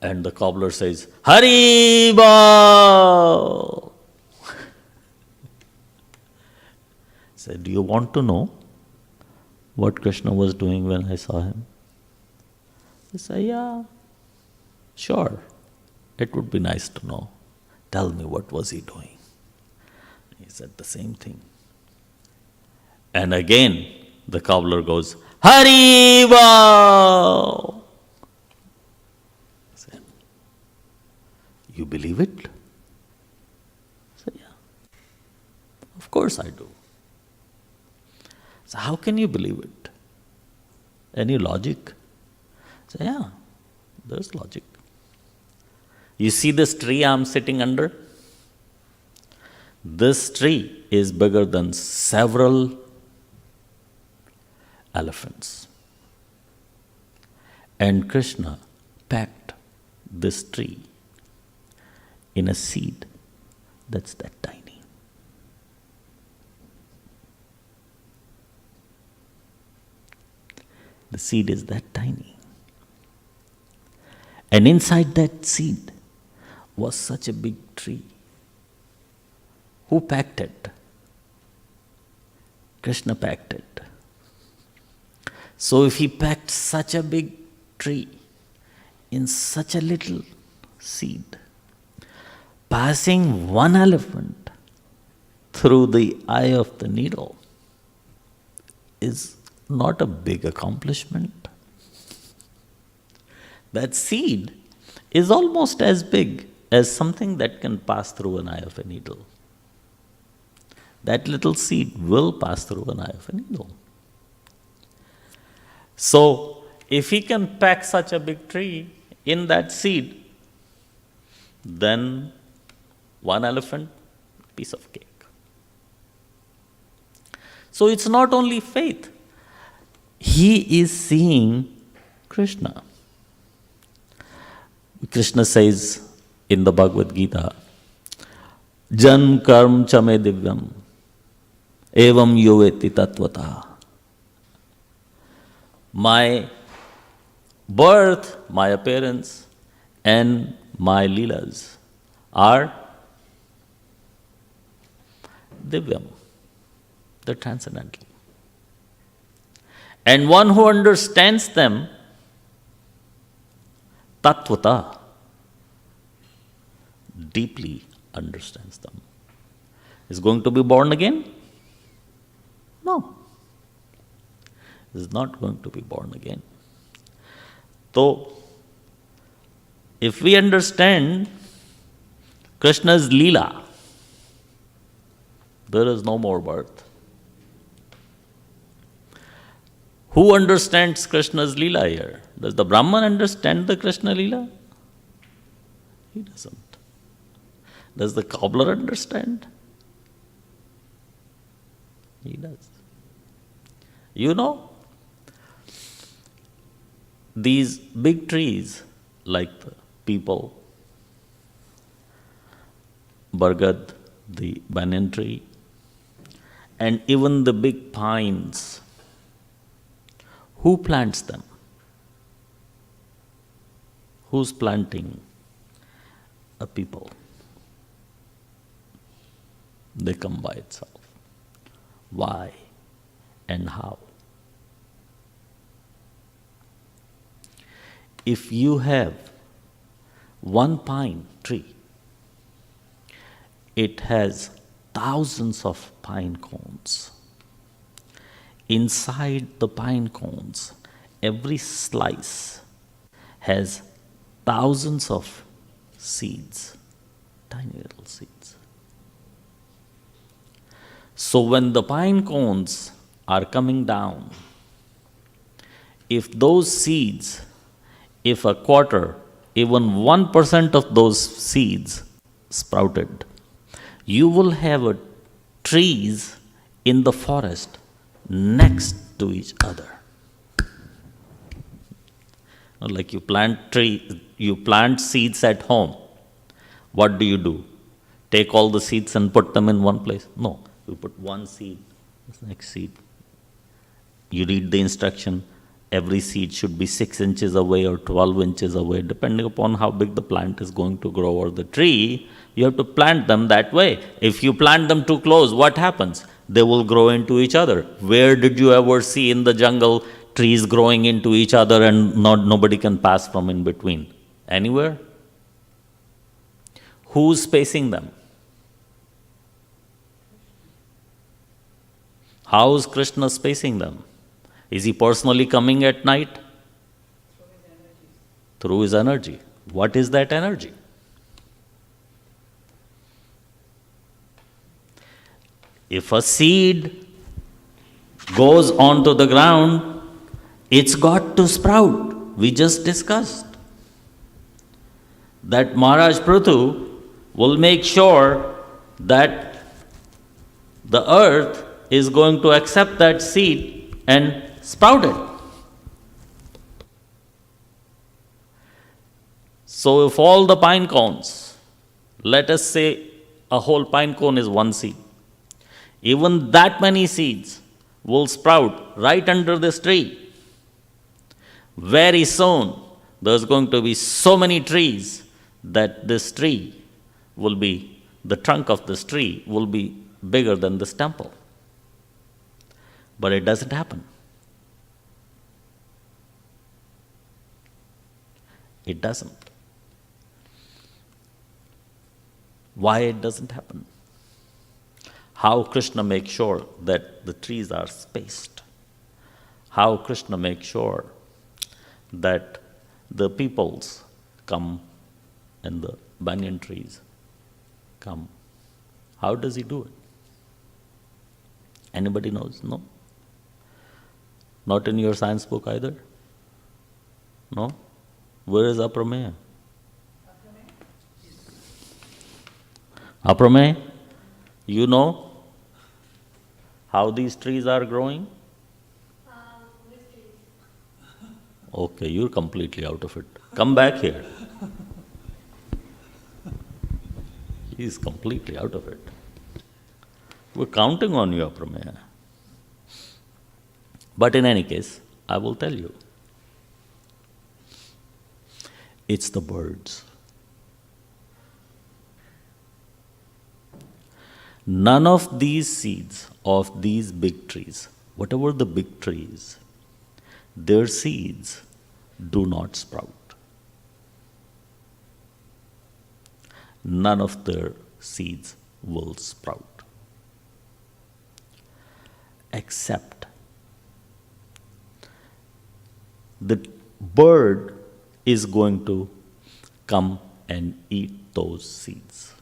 And the cobbler says, Haribol! Said, do you want to know what Krishna was doing when I saw him? He said, yeah, sure. It would be nice to know. Tell me, what was he doing? He said the same thing. And again, the cobbler goes, Haribol! Said, you believe it? I said, yeah. Of course I do. So how can you believe it? Any logic? So yeah, there's logic. You see this tree I'm sitting under? This tree is bigger than several elephants. And Krishna packed this tree in a seed that's that tiny. The seed is that tiny. And inside that seed was such a big tree. Who packed it? Krishna packed it. So if he packed such a big tree in such a little seed, passing one elephant through the eye of the needle is not a big accomplishment. That seed is almost as big as something that can pass through an eye of a needle. That little seed will pass through an eye of a needle. So, if he can pack such a big tree in that seed, then one elephant, piece of cake. So it's not only faith. He is seeing Krishna. Krishna says in the Bhagavad Gita, Jan karm chame divyam, evam yoveti tatvata. My birth, my appearance, and my leelas are divyam, the transcendental. And one who understands them, tatvata, deeply understands them, is going to be born again? No. Is not going to be born again. So, if we understand Krishna's Leela, there is no more birth. Who understands Krishna's Leela here? Does the Brahman understand the Krishna Leela? He doesn't. Does the cobbler understand? He does. You know, these big trees like the peepal, bargad, the banyan tree, and even the big pines, who plants them? Who's planting a peepal? They come by itself. Why and how? If you have one pine tree, it has thousands of pine cones. Inside the pine cones, every slice has thousands of seeds, tiny little seeds. So when the pine cones are coming down, if those seeds, if a quarter, even 1% of those seeds sprouted, you will have trees in the forest next to each other. Like you plant seeds at home. What do? Take all the seeds and put them in one place? No, you put one seed, next seed. You read the instruction, every seed should be 6 inches away or 12 inches away, depending upon how big the plant is going to grow or the tree. You have to plant them that way. If you plant them too close, what happens? They will grow into each other. Where did you ever see in the jungle trees growing into each other and nobody can pass from in between? Anywhere? Who's spacing them? How is Krishna spacing them? Is he personally coming at night? Through his energy. What is that energy? If a seed goes onto the ground, it's got to sprout. We just discussed that Maharaj Prithu will make sure that the earth is going to accept that seed and sprout it. So if all the pine cones Let us say a whole pine cone is one seed. Even that many seeds will sprout right under this tree. Very soon, there's going to be so many trees that this tree will be, the trunk of this tree will be bigger than this temple. But it doesn't happen. It doesn't. Why it doesn't happen? How Krishna makes sure that the trees are spaced? How Krishna makes sure that the peoples come and the banyan trees come? How does he do it? Anybody knows? No? Not in your science book either? No? Where is Aprameya? Aprameya, you know how these trees are growing? Which trees? Okay, you're completely out of it. Come back here. He's completely out of it. We're counting on you, Aprameya. But in any case, I will tell you. It's the birds. None of these seeds of these big trees, whatever the big trees, their seeds do not sprout. None of their seeds will sprout. Except the bird is going to come and eat those seeds.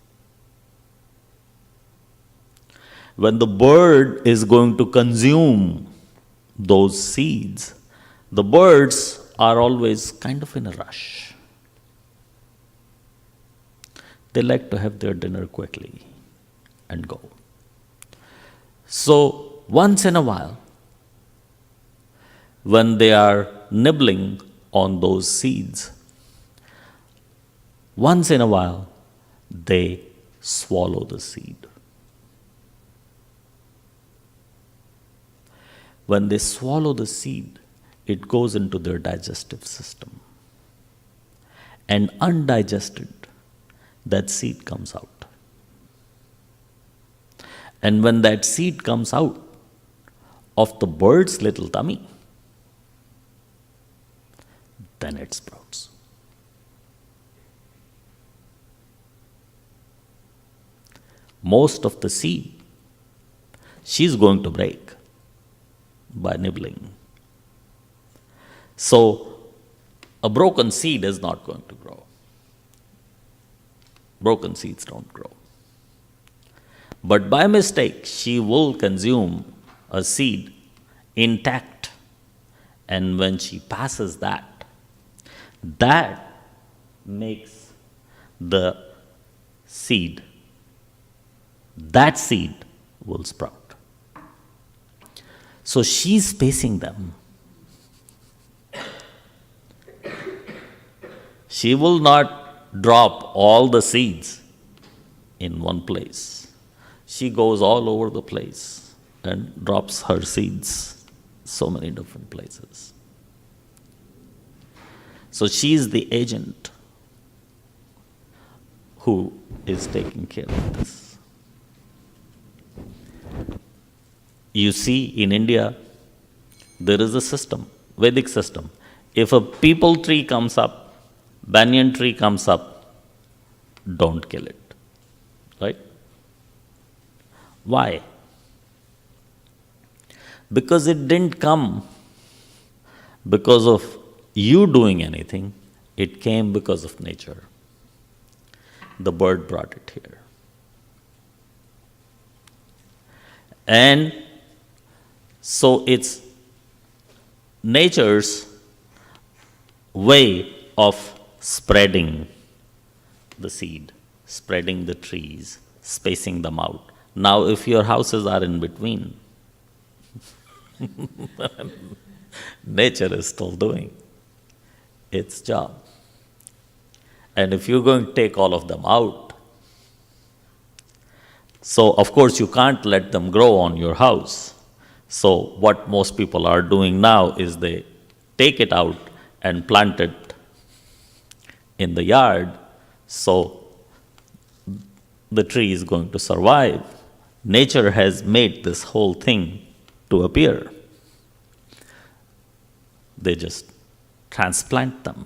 When the bird is going to consume those seeds, the birds are always kind of in a rush. They like to have their dinner quickly and go. So, once in a while, when they are nibbling on those seeds, once in a while, they swallow the seed. When they swallow the seed, it goes into their digestive system. And undigested, that seed comes out. And when that seed comes out of the bird's little tummy, then it sprouts. Most of the seed, she's going to break by nibbling. So, a broken seed is not going to grow. Broken seeds don't grow. But by mistake, she will consume a seed intact. And when she passes that makes the seed, that seed will sprout. So she's spacing them. She will not drop all the seeds in one place. She goes all over the place and drops her seeds so many different places. So she is the agent who is taking care of this. You see, in India, there is a system, Vedic system. If a peepal tree comes up, banyan tree comes up, don't kill it. Right? Why? Because it didn't come because of you doing anything, it came because of nature. The bird brought it here. And so it's nature's way of spreading the seed, spreading the trees, spacing them out. Now, if your houses are in between, nature is still doing its job. And if you're going to take all of them out, So, of course, you can't let them grow on your house. So, what most people are doing now is they take it out and plant it in the yard, so the tree is going to survive. Nature has made this whole thing to appear. They just transplant them.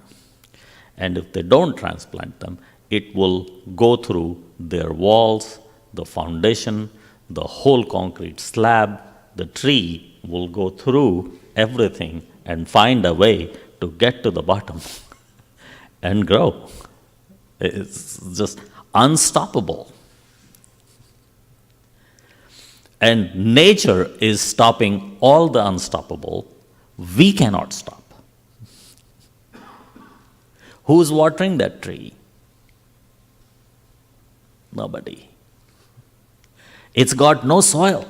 And if they don't transplant them, it will go through their walls, the foundation, the whole concrete slab. The tree will go through everything and find a way to get to the bottom and grow. It's just unstoppable. And nature is stopping all the unstoppable. We cannot stop. Who's watering that tree? Nobody. It's got no soil.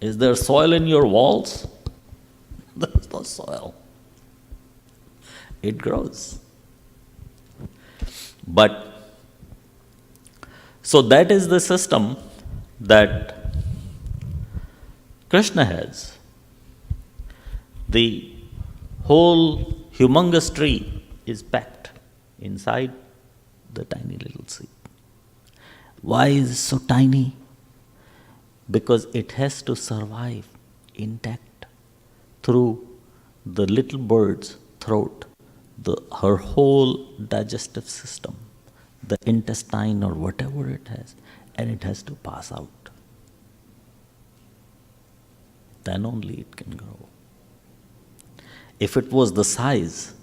Is there soil in your walls? There's no soil. It grows. But, so that is the system that Krishna has. The whole humongous tree is packed inside the tiny little seed. Why is it so tiny? Because it has to survive intact through the little bird's throat, her whole digestive system, the intestine or whatever it has, and it has to pass out. Then only it can grow. If it was the size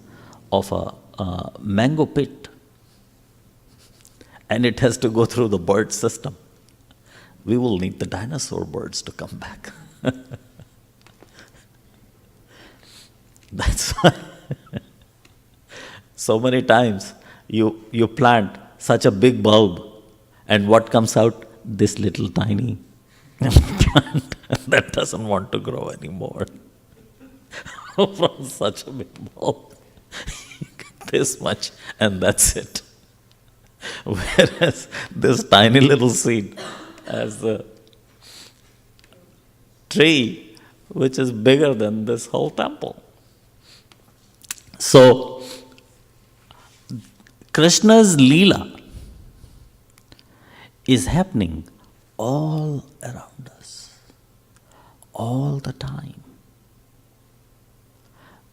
of a mango pit and it has to go through the bird system, we will need the dinosaur birds to come back. That's why so many times you plant such a big bulb, and what comes out? This little tiny plant that doesn't want to grow anymore. From such a big bulb, this much, and that's it. Whereas this tiny little seed has a tree which is bigger than this whole temple. So, Krishna's Leela is happening all around us, all the time.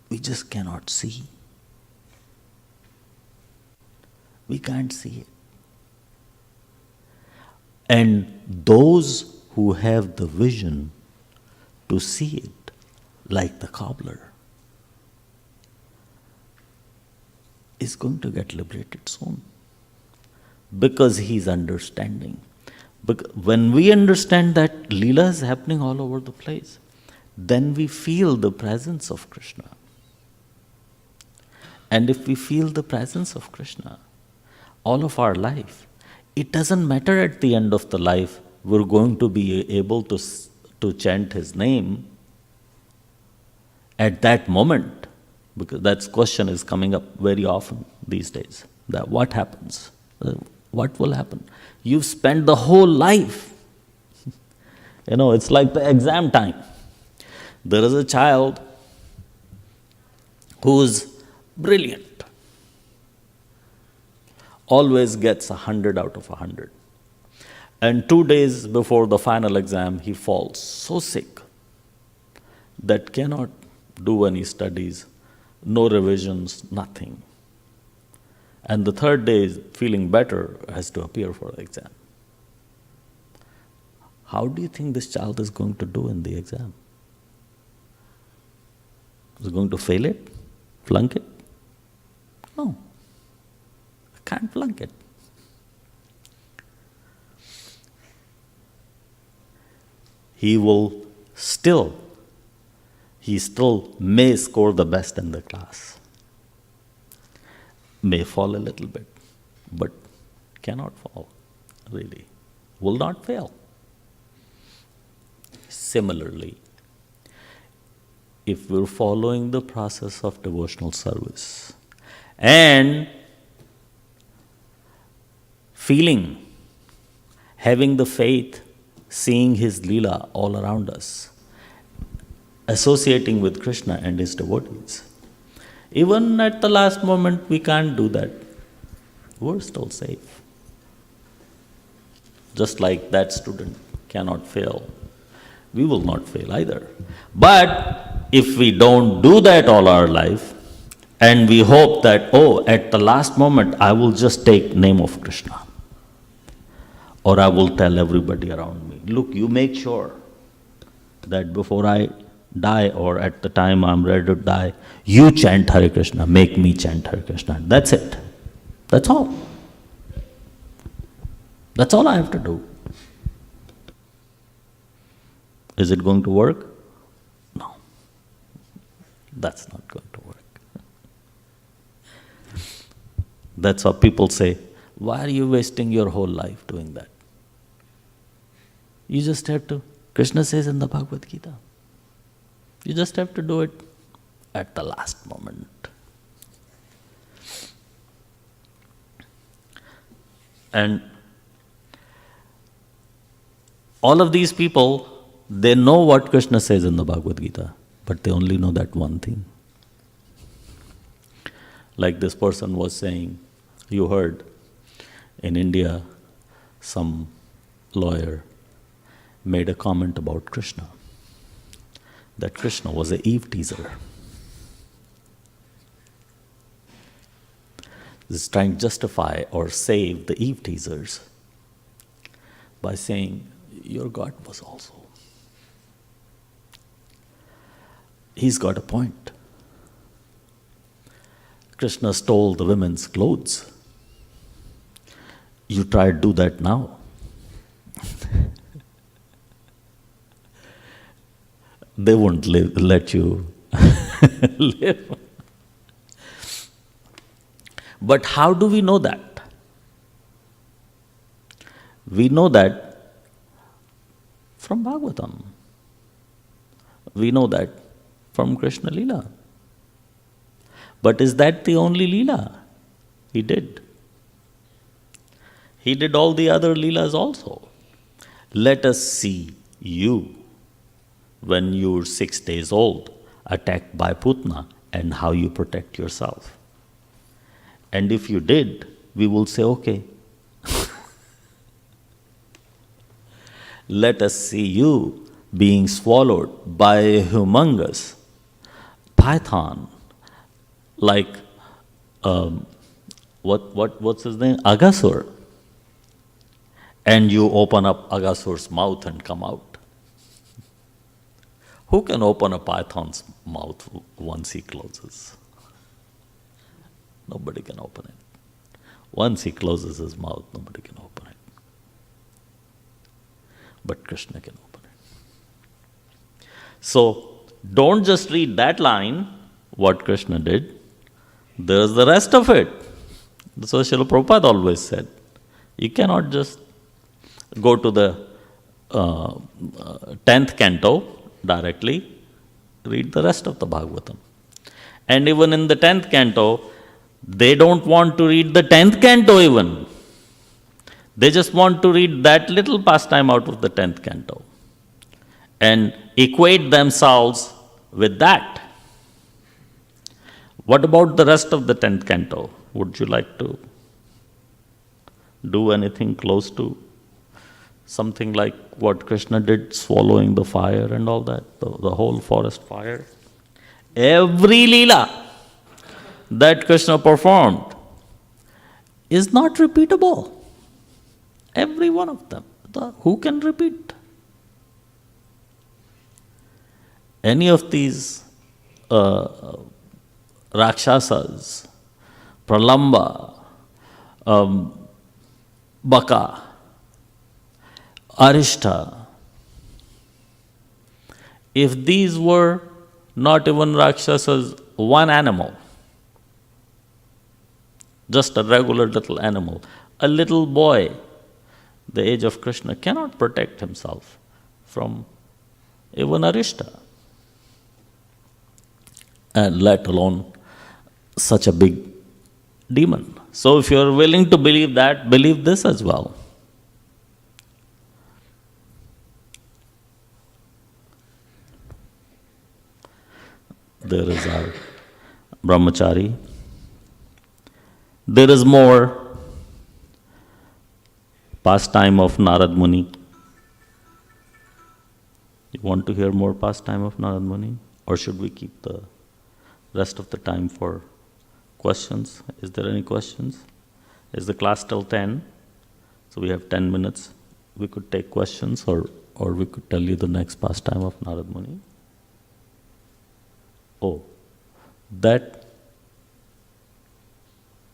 We just cannot see. We can't see it. And those who have the vision to see it, like the cobbler, is going to get liberated soon. Because he's understanding. When we understand that Leela is happening all over the place, then we feel the presence of Krishna. And if we feel the presence of Krishna all of our life, it doesn't matter at the end of the life, we're going to be able to chant his name at that moment, because that question is coming up very often these days, that what happens? What will happen? You've spent the whole life. It's like the exam time. There is a child who's brilliant, always gets 100 out of 100. And 2 days before the final exam, he falls so sick that cannot do any studies, no revisions, nothing. And the third day, feeling better, has to appear for the exam. How do you think this child is going to do in the exam? Is he going to fail it? Flunk it? No. I can't flunk it. He still may score the best in the class. May fall a little bit, but cannot fall, really. Will not fail. Similarly, if we're following the process of devotional service and feeling, having the faith, seeing his Leela all around us, associating with Krishna and his devotees. Even at the last moment, we can't do that. We're still safe. Just like that student cannot fail, we will not fail either. But if we don't do that all our life, and we hope that, oh, at the last moment, I will just take name of Krishna, or I will tell everybody around me, look, you make sure that before I die or at the time I'm ready to die, you chant Hare Krishna, make me chant Hare Krishna. That's it. That's all. That's all I have to do. Is it going to work? No. That's not going to work. That's why people say, why are you wasting your whole life doing that? You just have to, Krishna says in the Bhagavad Gita, you just have to do it at the last moment. And all of these people, they know what Krishna says in the Bhagavad Gita, but they only know that one thing. Like this person was saying, you heard, in India, some lawyer made a comment about Krishna, that Krishna was an Eve teaser. This is trying to justify or save the Eve teasers by saying, your God was also. He's got a point. Krishna stole the women's clothes. You try to do that now. They won't let you live. But how do we know that? We know that from Bhagavatam. We know that from Krishna Leela. But is that the only Leela he did? He did all the other Leelas also. Let us see you when you're 6 days old, attacked by Putna, and how you protect yourself. And if you did, we will say, okay. Let us see you being swallowed by a humongous python, like, what's his name? Agasur. And you open up Agasur's mouth and come out. Who can open a python's mouth once he closes? Nobody can open it. Once he closes his mouth, nobody can open it. But Krishna can open it. So, don't just read that line, what Krishna did. There's the rest of it. So Srila Prabhupada always said, you cannot just go to the 10th canto directly, read the rest of the Bhagavatam. And even in the 10th canto, they don't want to read the 10th canto even. They just want to read that little pastime out of the 10th canto and equate themselves with that. What about the rest of the 10th canto? Would you like to do anything close to something like what Krishna did, swallowing the fire and all that, the whole forest fire? Every Leela that Krishna performed is not repeatable. Every one of them. Who can repeat? Any of these Rakshasas, Pralamba, Baka, Arishta, if these were not even Rakshasas, one animal, just a regular little animal, a little boy, the age of Krishna, cannot protect himself from even Arishta, and let alone such a big demon. So if you are willing to believe that, believe this as well. there is our brahmachari. There is more pastime of Narad Muni. You want to hear more pastime of Narad Muni? Or should we keep the rest of the time for questions? Is there any questions? Is the class till 10? So we have 10 minutes. We could take questions, or we could tell you the next pastime of Narad Muni. Oh, that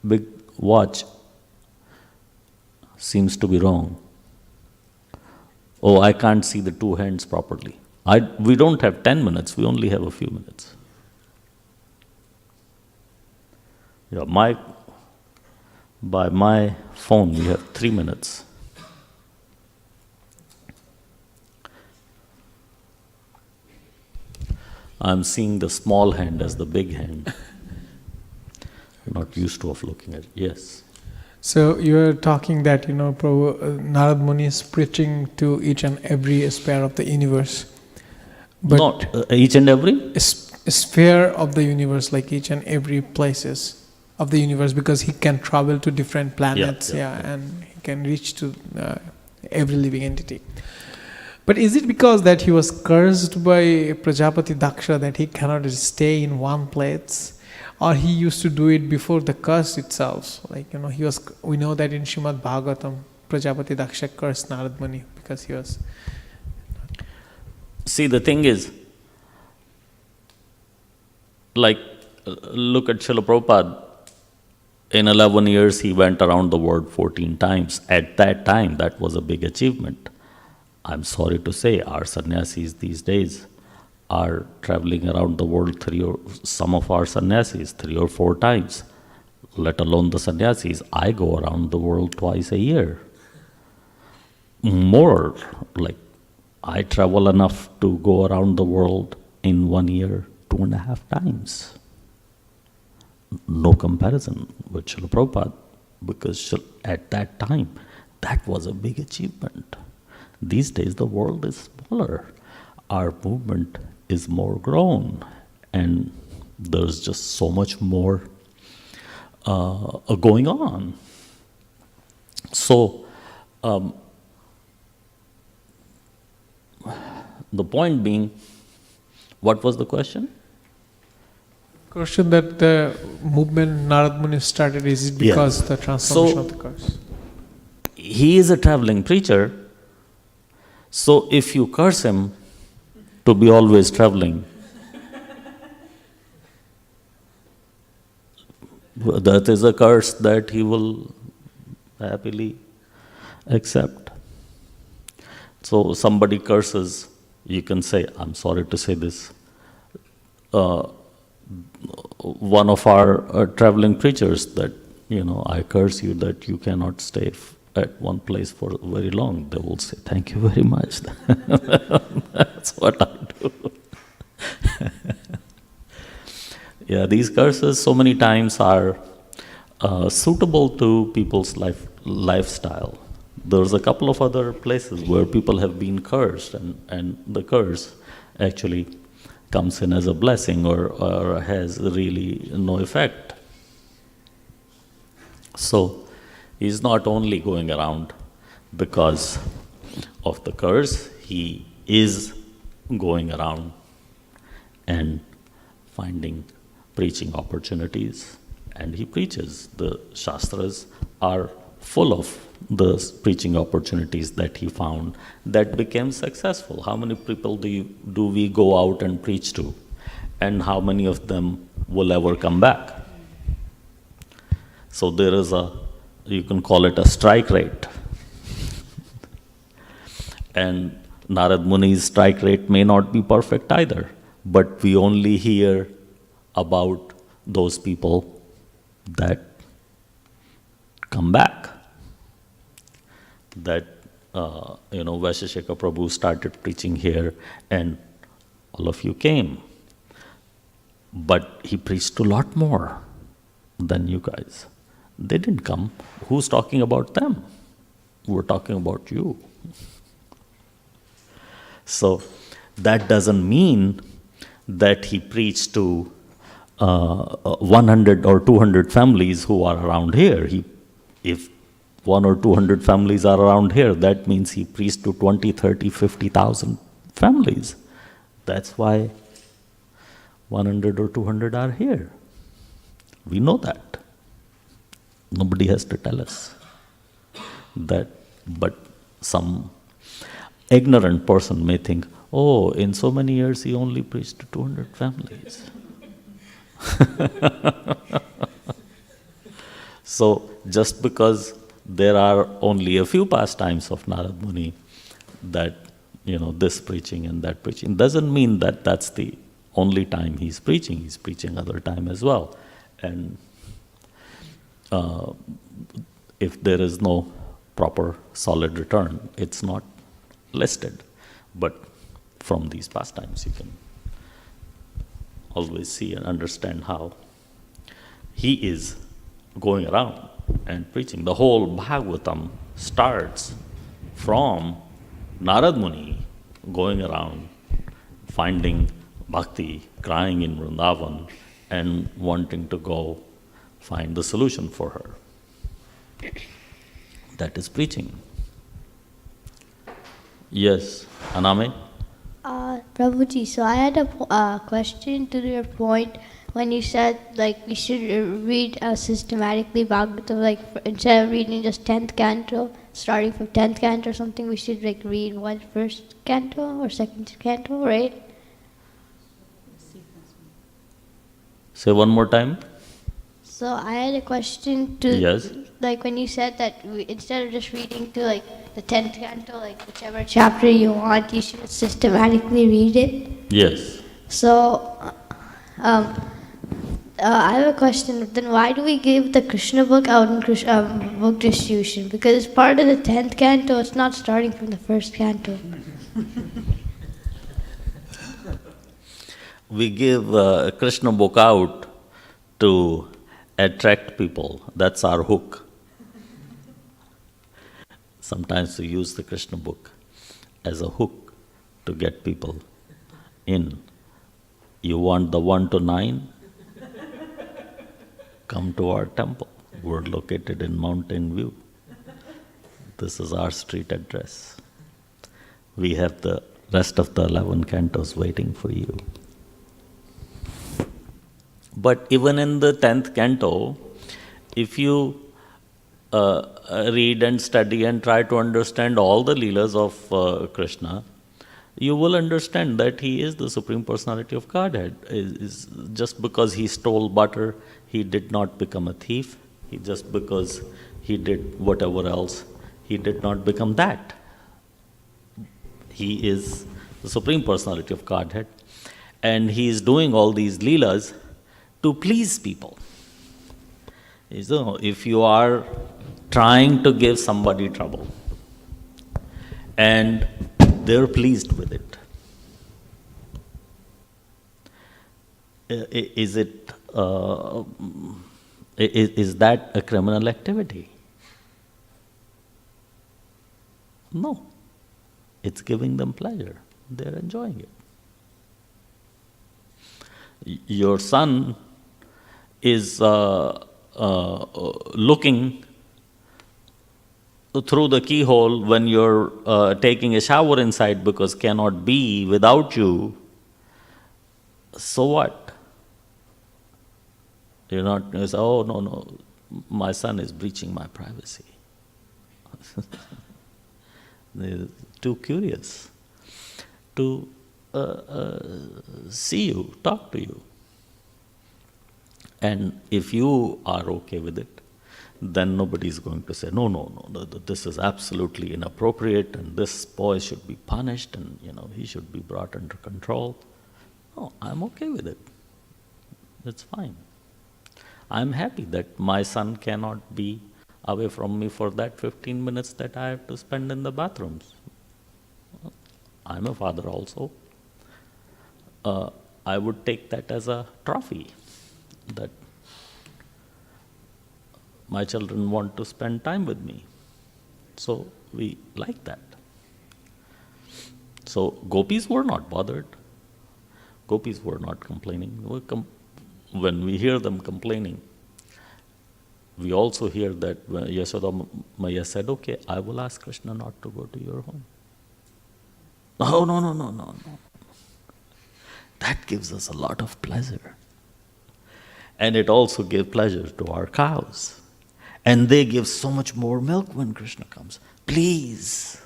big watch seems to be wrong. Oh, I can't see the two hands properly. We don't have 10 minutes, we only have a few minutes. Yeah, by my phone, we have 3 minutes. I'm seeing the small hand as the big hand. I'm not used to of looking at it. Yes. So you are talking that, Prabhu, Narad Muni is preaching to each and every sphere of the universe. But Not each and every? Sphere of the universe, like each and every places of the universe, because he can travel to different planets, and he can reach to every living entity. But is it because that he was cursed by Prajapati Daksha that he cannot stay in one place? Or he used to do it before the curse itself? Like, we know that in Srimad Bhagavatam, Prajapati Daksha cursed Narad Muni because he was... See, the thing is, like, look at Srila Prabhupada. In 11 years, he went around the world 14 times. At that time, that was a big achievement. I'm sorry to say, our sannyasis these days are traveling around the world some of our sannyasis 3 or 4 times, let alone the sannyasis. I go around the world twice a year. More, like, I travel enough to go around the world in 1 year 2.5 times. No comparison with Srila Prabhupada, because at that time, that was a big achievement. These days, the world is smaller. Our movement is more grown, and there's just so much more going on. So, the point being, what was the question? Question that the movement Narad Muni started, is it because the transformation of the curse? He is a traveling preacher, so if you curse him to be always traveling, that is a curse that he will happily accept. So somebody curses, you can say, I'm sorry to say this, one of our traveling preachers, that, I curse you that you cannot stay at one place for very long. They will say, thank you very much. That's what I do. Yeah, these curses so many times are suitable to people's lifestyle. There's a couple of other places where people have been cursed, and the curse actually comes in as a blessing or has really no effect. So he's not only going around because of the curse, he is going around and finding preaching opportunities, and he preaches. The Shastras are full of the preaching opportunities that he found that became successful. How many people do we go out and preach to, and how many of them will ever come back? So there is you can call it a strike rate. And Narad Muni's strike rate may not be perfect either, but we only hear about those people that come back. That, Vaisheshika Prabhu started preaching here and all of you came. But he preached a lot more than you guys. They didn't come. Who's talking about them? We're talking about you. So that doesn't mean that he preached to 100 or 200 families who are around here. If 1 or 200 families are around here, that means he preached to 20, 30, 50,000 families. That's why 100 or 200 are here. We know that. Nobody has to tell us that. But some ignorant person may think, oh, in so many years he only preached to 200 families. So just because there are only a few pastimes of Narad Muni, that, this preaching and that preaching, doesn't mean that that's the only time he's preaching. He's preaching other time as well. And if there is no proper solid return, it's not listed. But from these pastimes you can always see and understand how he is going around and preaching. The whole Bhagavatam starts from Narad Muni going around, finding Bhakti, crying in Vrindavan, and wanting to go find the solution for her. That is preaching. Yes, Aname? Prabhuji, so I had a question to your point when you said we should read systematically Bhagavatam, instead of reading just 10th canto, starting from 10th canto or something, we should read first canto or second canto, right? Say one more time. So I had a question to, Yes. When you said that instead of just reading to the 10th canto, whichever chapter you want, you should systematically read it. Yes. So, I have a question. Then why do we give the Krishna book out in book distribution? Because it's part of the 10th canto, it's not starting from the first canto. We give Krishna book out to attract people. That's our hook. Sometimes we use the Krishna book as a hook to get people in. You want the 1 to 9? Come to our temple. We're located in Mountain View. This is our street address. We have the rest of the 11 cantos waiting for you. But even in the 10th canto, if you read and study and try to understand all the leelas of Krishna, you will understand that he is the Supreme Personality of Godhead. Just because he stole butter, he did not become a thief. Just because he did whatever else, he did not become that. He is the Supreme Personality of Godhead, and he is doing all these leelas to please people. So if you are trying to give somebody trouble and they're pleased with it, is that a criminal activity? No. It's giving them pleasure. They're enjoying it. Your son is looking through the keyhole when you're taking a shower inside because cannot be without you. So what? You're not going to say, oh, no, my son is breaching my privacy. They're too curious to see you, talk to you. And if you are okay with it, then nobody is going to say, no, this is absolutely inappropriate and this boy should be punished and he should be brought under control. No, I'm okay with it. It's fine. I'm happy that my son cannot be away from me for that 15 minutes that I have to spend in the bathrooms. I'm a father also. I would take that as a trophy, that my children want to spend time with me. So we like that. So gopis were not bothered. Gopis were not complaining. When we hear them complaining, we also hear that Yashoda Maya said, okay, I will ask Krishna not to go to your home. No. That gives us a lot of pleasure. And it also gives pleasure to our cows. And they give so much more milk when Krishna comes. Please,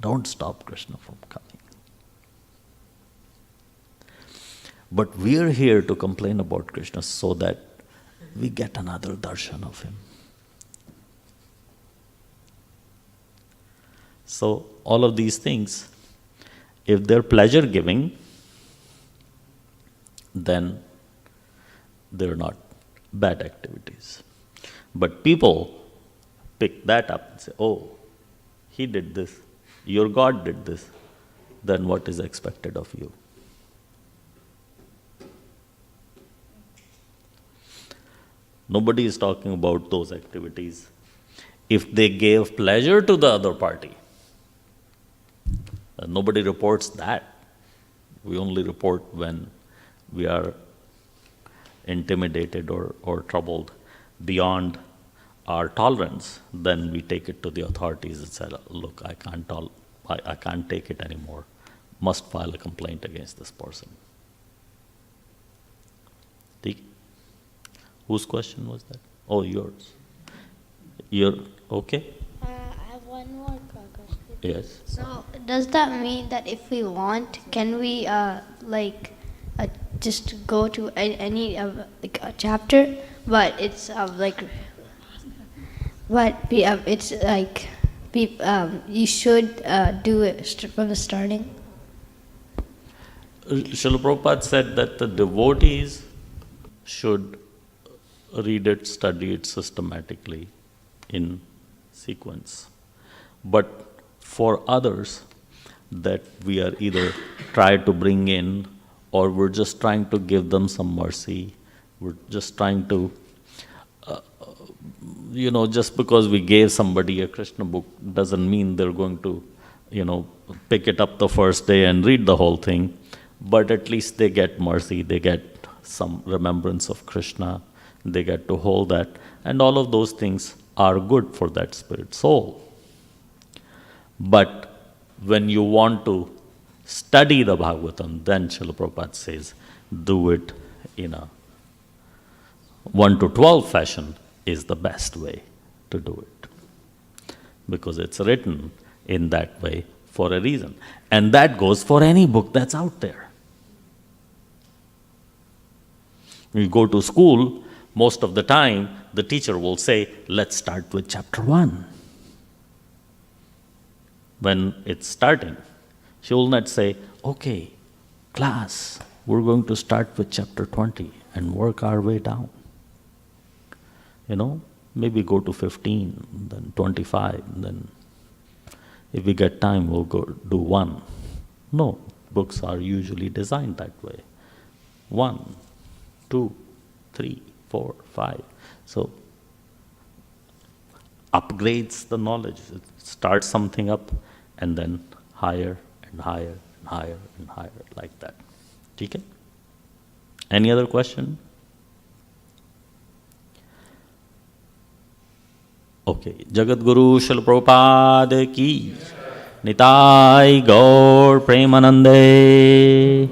don't stop Krishna from coming. But we are here to complain about Krishna so that we get another darshan of him. So all of these things, if they're pleasure-giving, then they're not bad activities. But people pick that up and say, oh, he did this, your God did this, then what is expected of you? Nobody is talking about those activities. If they gave pleasure to the other party, nobody reports that. We only report when we are intimidated or troubled beyond our tolerance. Then we take it to the authorities and say, look, I can't take it anymore. Must file a complaint against this person. Whose question was that? Oh, yours. You're okay? I have one more question. Yes. So, does that mean that if we want, can we just go to any like a chapter, but it's you should do it from the starting? Srila Prabhupada said that the devotees should read it, study it systematically in sequence. But for others, that we are either try to bring in, or we're just trying to give them some mercy, we're just trying to, just because we gave somebody a Krishna book doesn't mean they're going to, pick it up the first day and read the whole thing, but at least they get mercy, they get some remembrance of Krishna, they get to hold that, and all of those things are good for that spirit soul. But when you want to study the Bhagavatam, then Srila Prabhupada says, do it in a 1 to 12 fashion is the best way to do it. Because it's written in that way for a reason. And that goes for any book that's out there. You go to school, most of the time, the teacher will say, let's start with chapter 1. When it's starting, she will not say, okay, class, we're going to start with chapter 20 and work our way down. Maybe go to 15, then 25, then if we get time, we'll go do 1. No, books are usually designed that way. 1, 2, 3, 4, 5. So, upgrades the knowledge. It starts something up and then higher and higher and higher and higher, like that. Okay? Any other question? Okay. Jagat Guru Srila Prabhupada ki Nitai Gaur Premanande.